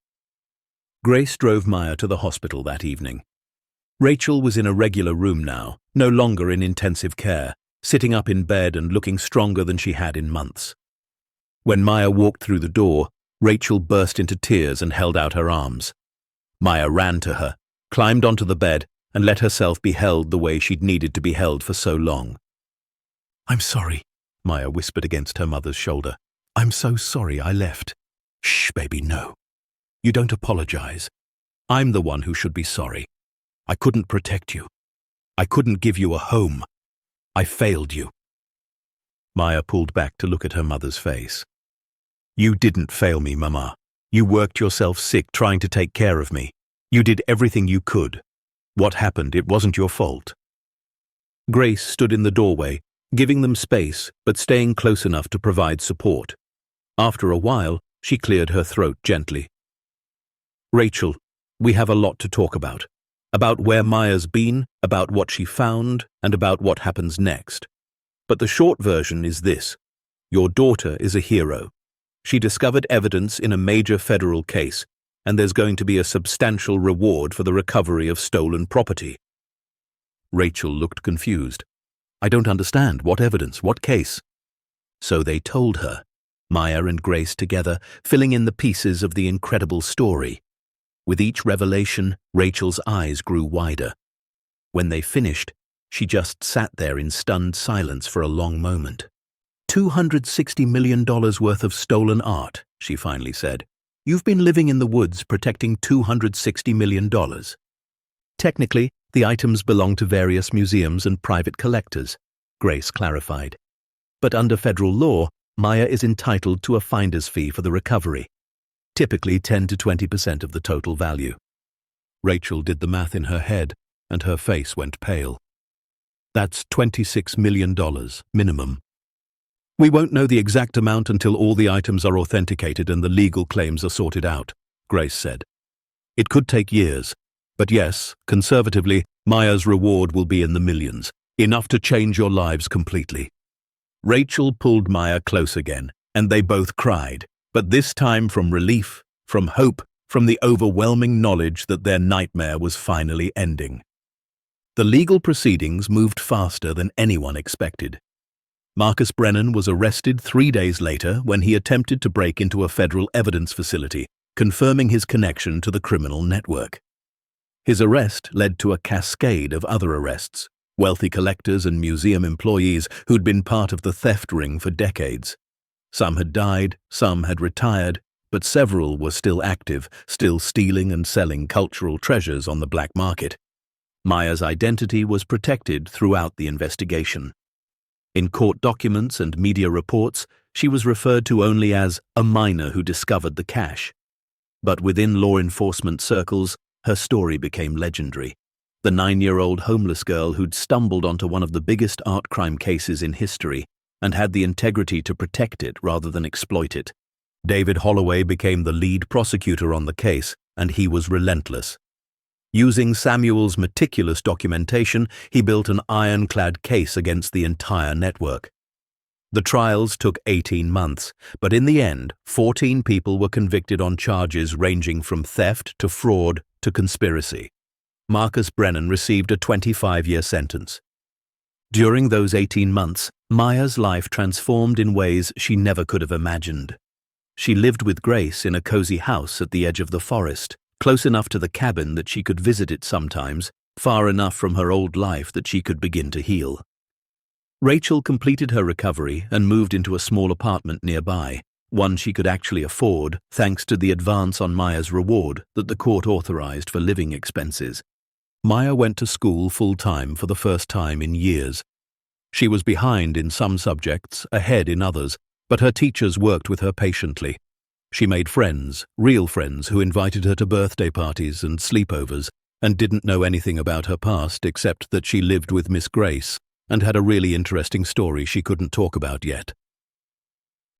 Grace drove Maya to the hospital that evening. Rachel was in a regular room now, no longer in intensive care, sitting up in bed and looking stronger than she had in months. When Maya walked through the door, Rachel burst into tears and held out her arms. Maya ran to her, climbed onto the bed, and let herself be held the way she'd needed to be held for so long. "I'm sorry," Maya whispered against her mother's shoulder. "I'm so sorry I left." "Shh, baby, no. You don't apologize. I'm the one who should be sorry. I couldn't protect you. I couldn't give you a home. I failed you." Maya pulled back to look at her mother's face. "You didn't fail me, Mama. You worked yourself sick trying to take care of me. You did everything you could. What happened, it wasn't your fault." Grace stood in the doorway, giving them space but staying close enough to provide support. After a while, she cleared her throat gently. "Rachel, we have a lot to talk about where Maya's been, about what she found, and about what happens next. But the short version is this. Your daughter is a hero. She discovered evidence in a major federal case, and there's going to be a substantial reward for the recovery of stolen property." Rachel looked confused. "I don't understand. What evidence? What case?" So they told her, Maya and Grace together, filling in the pieces of the incredible story. With each revelation, Rachel's eyes grew wider. When they finished, she just sat there in stunned silence for a long moment. $260 million worth of stolen art, she finally said. You've been living in the woods protecting $260 million. Technically, the items belong to various museums and private collectors, Grace clarified. But under federal law, Maya is entitled to a finder's fee for the recovery. typically 10 to 20% of the total value. Rachel did the math in her head, and her face went pale. That's $26 million, minimum. We won't know the exact amount until all the items are authenticated and the legal claims are sorted out, Grace said. It could take years, but yes, conservatively, Maya's reward will be in the millions, enough to change your lives completely. Rachel pulled Maya close again, and they both cried, but this time from relief, from hope, from the overwhelming knowledge that their nightmare was finally ending. The legal proceedings moved faster than anyone expected. Marcus Brennan was arrested 3 days later when he attempted to break into a federal evidence facility, confirming his connection to the criminal network. His arrest led to a cascade of other arrests, wealthy collectors and museum employees who'd been part of the theft ring for decades. Some had died, some had retired, but several were still active, still stealing and selling cultural treasures on the black market. Maya's identity was protected throughout the investigation. In court documents and media reports, she was referred to only as a miner who discovered the cache. But within law enforcement circles, her story became legendary. The 9-year-old homeless girl who'd stumbled onto one of the biggest art crime cases in history and had the integrity to protect it rather than exploit it. David Holloway became the lead prosecutor on the case, and he was relentless. Using Samuel's meticulous documentation, he built an ironclad case against the entire network. The trials took 18 months, but in the end, 14 people were convicted on charges ranging from theft to fraud to conspiracy. Marcus Brennan received a 25-year sentence. During those 18 months, Maya's life transformed in ways she never could have imagined. She lived with Grace in a cozy house at the edge of the forest, close enough to the cabin that she could visit it sometimes, far enough from her old life that she could begin to heal. Rachel completed her recovery and moved into a small apartment nearby, one she could actually afford thanks to the advance on Maya's reward that the court authorized for living expenses. Maya went to school full-time for the first time in years. She was behind in some subjects, ahead in others, but her teachers worked with her patiently. She made friends, real friends, who invited her to birthday parties and sleepovers, and didn't know anything about her past except that she lived with Miss Grace and had a really interesting story she couldn't talk about yet.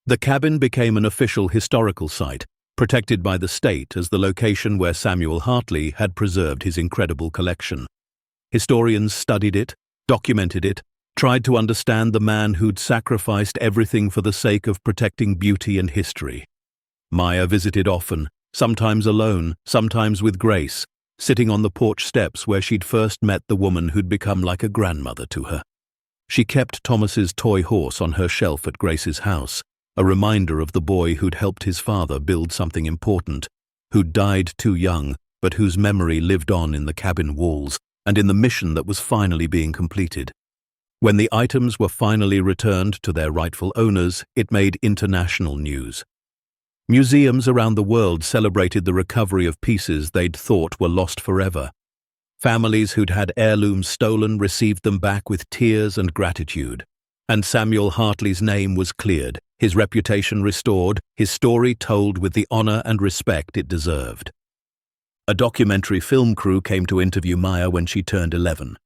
The cabin became an official historical site, protected by the state as the location where Samuel Hartley had preserved his incredible collection. Historians studied it, documented it, tried to understand the man who'd sacrificed everything for the sake of protecting beauty and history. Maya visited often, sometimes alone, sometimes with Grace, sitting on the porch steps where she'd first met the woman who'd become like a grandmother to her. She kept Thomas's toy horse on her shelf at Grace's house, a reminder of the boy who'd helped his father build something important, who'd died too young, but whose memory lived on in the cabin walls and in the mission that was finally being completed. When the items were finally returned to their rightful owners, it made international news. Museums around the world celebrated the recovery of pieces they'd thought were lost forever. Families who'd had heirlooms stolen received them back with tears and gratitude. And Samuel Hartley's name was cleared, his reputation restored, his story told with the honor and respect it deserved. A documentary film crew came to interview Maya when she turned 11.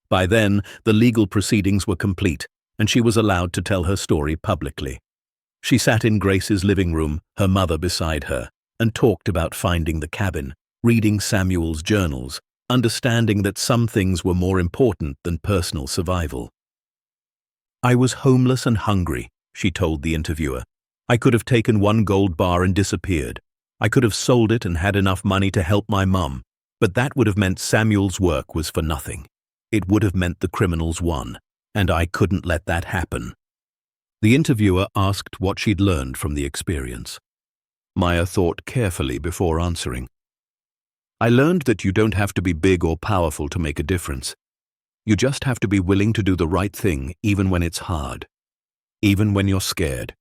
By then, the legal proceedings were complete, and she was allowed to tell her story publicly. She sat in Grace's living room, her mother beside her, and talked about finding the cabin, reading Samuel's journals, understanding that some things were more important than personal survival. "I was homeless and hungry," she told the interviewer. "I could have taken one gold bar and disappeared. I could have sold it and had enough money to help my mum, but that would have meant Samuel's work was for nothing. It would have meant the criminals won, and I couldn't let that happen." The interviewer asked what she'd learned from the experience. Maya thought carefully before answering. "I learned that you don't have to be big or powerful to make a difference. You just have to be willing to do the right thing even when it's hard, even when you're scared,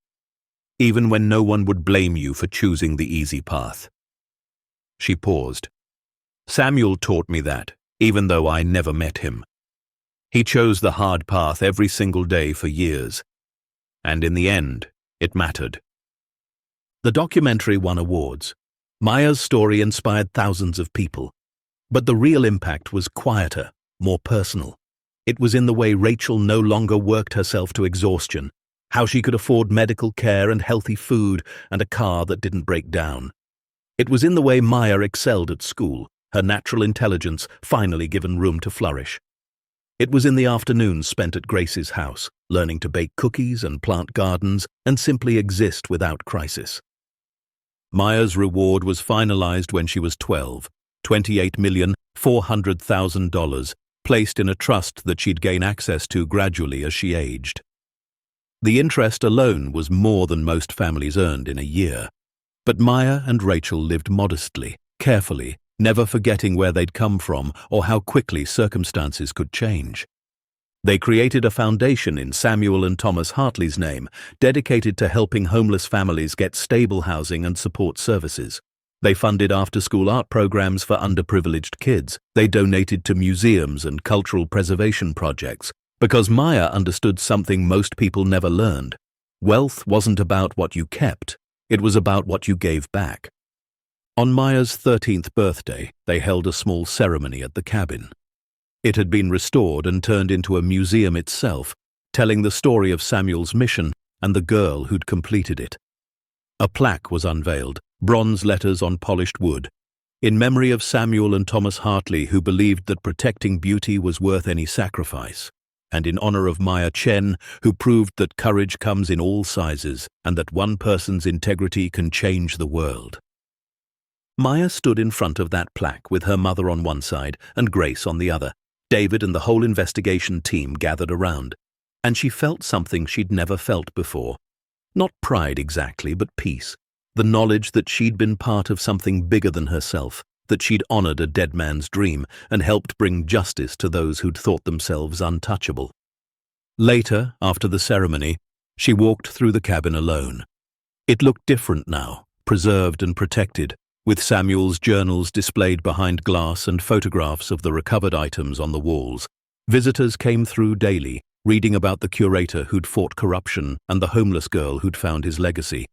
even when no one would blame you for choosing the easy path." She paused. "Samuel taught me that, even though I never met him. He chose the hard path every single day for years. And in the end, it mattered." The documentary won awards. Maya's story inspired thousands of people. But the real impact was quieter, more personal. It was in the way Rachel no longer worked herself to exhaustion, how she could afford medical care and healthy food and a car that didn't break down. It was in the way Maya excelled at school, her natural intelligence finally given room to flourish. It was in the afternoons spent at Grace's house, learning to bake cookies and plant gardens and simply exist without crisis. Maya's reward was finalized when she was 12, $28,400,000, placed in a trust that she'd gain access to gradually as she aged. The interest alone was more than most families earned in a year. But Maya and Rachel lived modestly, carefully, never forgetting where they'd come from or how quickly circumstances could change. They created a foundation in Samuel and Thomas Hartley's name, dedicated to helping homeless families get stable housing and support services. They funded after-school art programs for underprivileged kids. They donated to museums and cultural preservation projects, because Maya understood something most people never learned. Wealth wasn't about what you kept, it was about what you gave back. On Maya's 13th birthday, they held a small ceremony at the cabin. It had been restored and turned into a museum itself, telling the story of Samuel's mission and the girl who'd completed it. A plaque was unveiled, bronze letters on polished wood, in memory of Samuel and Thomas Hartley, who believed that protecting beauty was worth any sacrifice, and in honor of Maya Chen, who proved that courage comes in all sizes and that one person's integrity can change the world. Maya stood in front of that plaque with her mother on one side and Grace on the other. David and the whole investigation team gathered around, and she felt something she'd never felt before. Not pride exactly, but peace. The knowledge that she'd been part of something bigger than herself, that she'd honored a dead man's dream and helped bring justice to those who'd thought themselves untouchable. Later, after the ceremony, she walked through the cabin alone. It looked different now, preserved and protected, with Samuel's journals displayed behind glass and photographs of the recovered items on the walls. Visitors came through daily, reading about the curator who'd fought corruption and the homeless girl who'd found his legacy.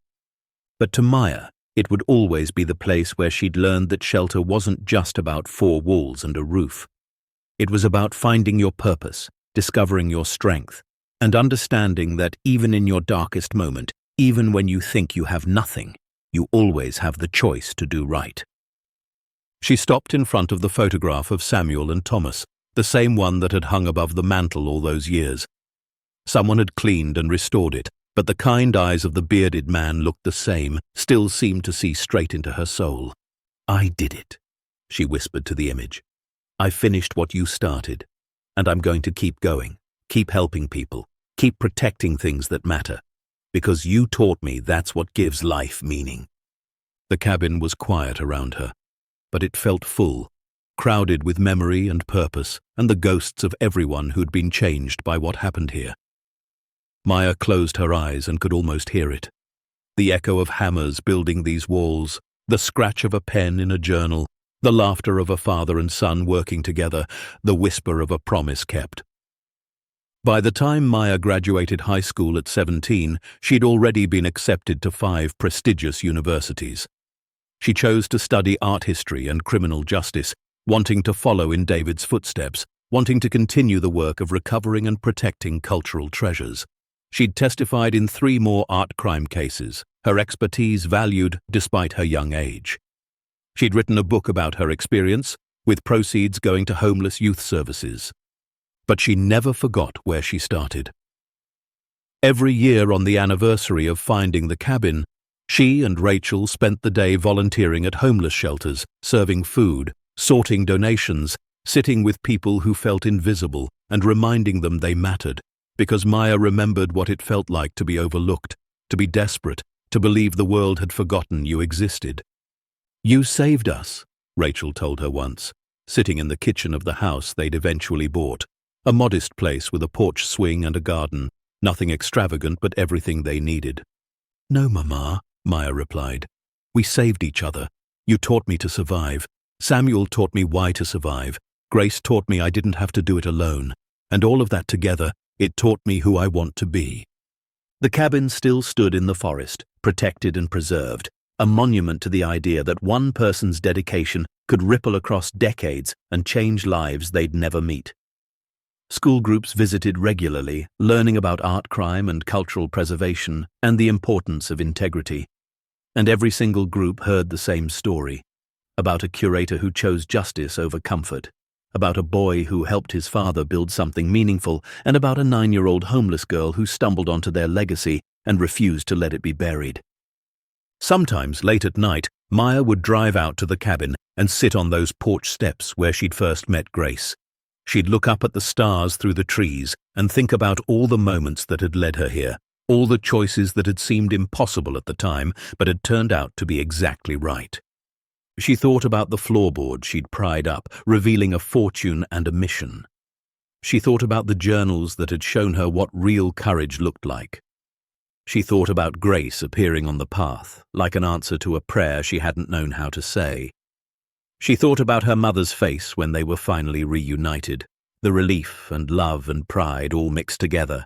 But to Maya, it would always be the place where she'd learned that shelter wasn't just about four walls and a roof. It was about finding your purpose, discovering your strength, and understanding that even in your darkest moment, even when you think you have nothing, you always have the choice to do right. She stopped in front of the photograph of Samuel and Thomas, the same one that had hung above the mantel all those years. Someone had cleaned and restored it, but the kind eyes of the bearded man looked the same, still seemed to see straight into her soul. "I did it," she whispered to the image. "I finished what you started, and I'm going to keep going, keep helping people, keep protecting things that matter, because you taught me that's what gives life meaning." The cabin was quiet around her, but it felt full, crowded with memory and purpose and the ghosts of everyone who'd been changed by what happened here. Maya closed her eyes and could almost hear it. The echo of hammers building these walls, the scratch of a pen in a journal, the laughter of a father and son working together, the whisper of a promise kept. By the time Maya graduated high school at 17, she'd already been accepted to 5 prestigious universities. She chose to study art history and criminal justice, wanting to follow in David's footsteps, wanting to continue the work of recovering and protecting cultural treasures. She'd testified in 3 more art crime cases, her expertise valued despite her young age. She'd written a book about her experience, with proceeds going to homeless youth services. But she never forgot where she started. Every year on the anniversary of finding the cabin, she and Rachel spent the day volunteering at homeless shelters, serving food, sorting donations, sitting with people who felt invisible and reminding them they mattered, because Maya remembered what it felt like to be overlooked, to be desperate, to believe the world had forgotten you existed. "You saved us," Rachel told her once, sitting in the kitchen of the house they'd eventually bought, a modest place with a porch swing and a garden, nothing extravagant but everything they needed. "No, Mama," Maya replied. "We saved each other. You taught me to survive. Samuel taught me why to survive. Grace taught me I didn't have to do it alone. And all of that together, it taught me who I want to be." The cabin still stood in the forest, protected and preserved, a monument to the idea that one person's dedication could ripple across decades and change lives they'd never meet. School groups visited regularly, learning about art crime and cultural preservation and the importance of integrity. And every single group heard the same story, about a curator who chose justice over comfort, about a boy who helped his father build something meaningful, and about a 9-year-old homeless girl who stumbled onto their legacy and refused to let it be buried. Sometimes, late at night, Maya would drive out to the cabin and sit on those porch steps where she'd first met Grace. She'd look up at the stars through the trees and think about all the moments that had led her here, all the choices that had seemed impossible at the time but had turned out to be exactly right. She thought about the floorboard she'd pried up, revealing a fortune and a mission. She thought about the journals that had shown her what real courage looked like. She thought about Grace appearing on the path, like an answer to a prayer she hadn't known how to say. She thought about her mother's face when they were finally reunited, the relief and love and pride all mixed together.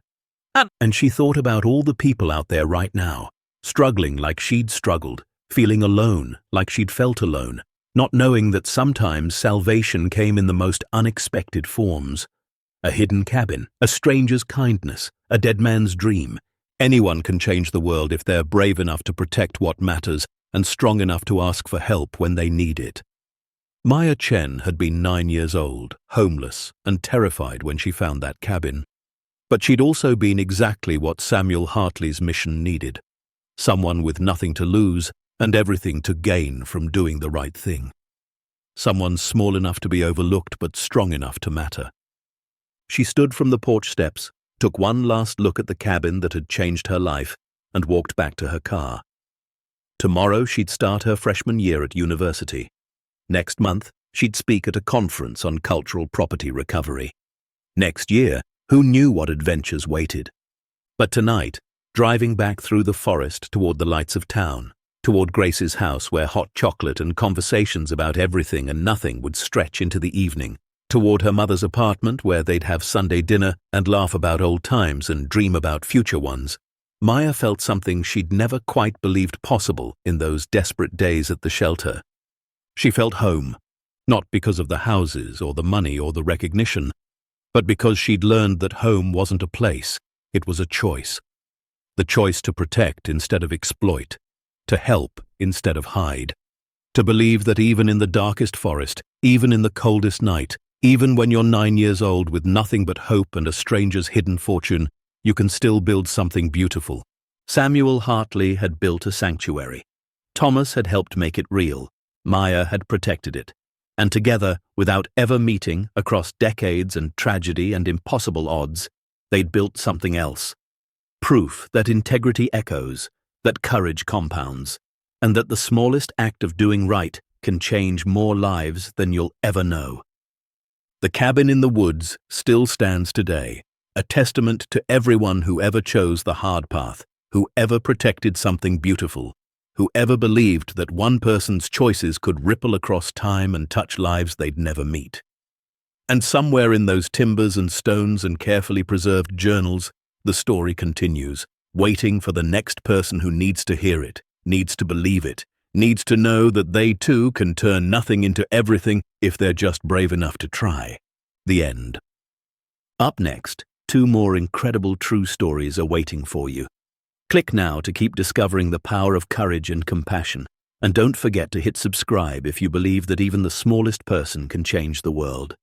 And she thought about all the people out there right now, struggling like she'd struggled, feeling alone like she'd felt alone, not knowing that sometimes salvation came in the most unexpected forms. A hidden cabin, a stranger's kindness, a dead man's dream. Anyone can change the world if they're brave enough to protect what matters and strong enough to ask for help when they need it. Maya Chen had been 9 years old, homeless, and terrified when she found that cabin. But she'd also been exactly what Samuel Hartley's mission needed. Someone with nothing to lose and everything to gain from doing the right thing. Someone small enough to be overlooked but strong enough to matter. She stood from the porch steps, took one last look at the cabin that had changed her life, and walked back to her car. Tomorrow she'd start her freshman year at university. Next month, she'd speak at a conference on cultural property recovery. Next year, who knew what adventures waited? But tonight, driving back through the forest toward the lights of town, toward Grace's house where hot chocolate and conversations about everything and nothing would stretch into the evening, toward her mother's apartment where they'd have Sunday dinner and laugh about old times and dream about future ones, Maya felt something she'd never quite believed possible in those desperate days at the shelter. She felt home, not because of the houses or the money or the recognition, but because she'd learned that home wasn't a place, it was a choice. The choice to protect instead of exploit, to help instead of hide, to believe that even in the darkest forest, even in the coldest night, even when you're 9 years old with nothing but hope and a stranger's hidden fortune, you can still build something beautiful. Samuel Hartley had built a sanctuary. Thomas had helped make it real. Maya had protected it. And together, without ever meeting, across decades and tragedy and impossible odds, they'd built something else. Proof that integrity echoes, that courage compounds, and that the smallest act of doing right can change more lives than you'll ever know. The cabin in the woods still stands today, a testament to everyone who ever chose the hard path, who ever protected something beautiful, who ever believed that one person's choices could ripple across time and touch lives they'd never meet. And somewhere in those timbers and stones and carefully preserved journals, the story continues, waiting for the next person who needs to hear it, needs to believe it, needs to know that they too can turn nothing into everything if they're just brave enough to try. The end. Up next, 2 more incredible true stories are waiting for you. Click now to keep discovering the power of courage and compassion, and don't forget to hit subscribe if you believe that even the smallest person can change the world.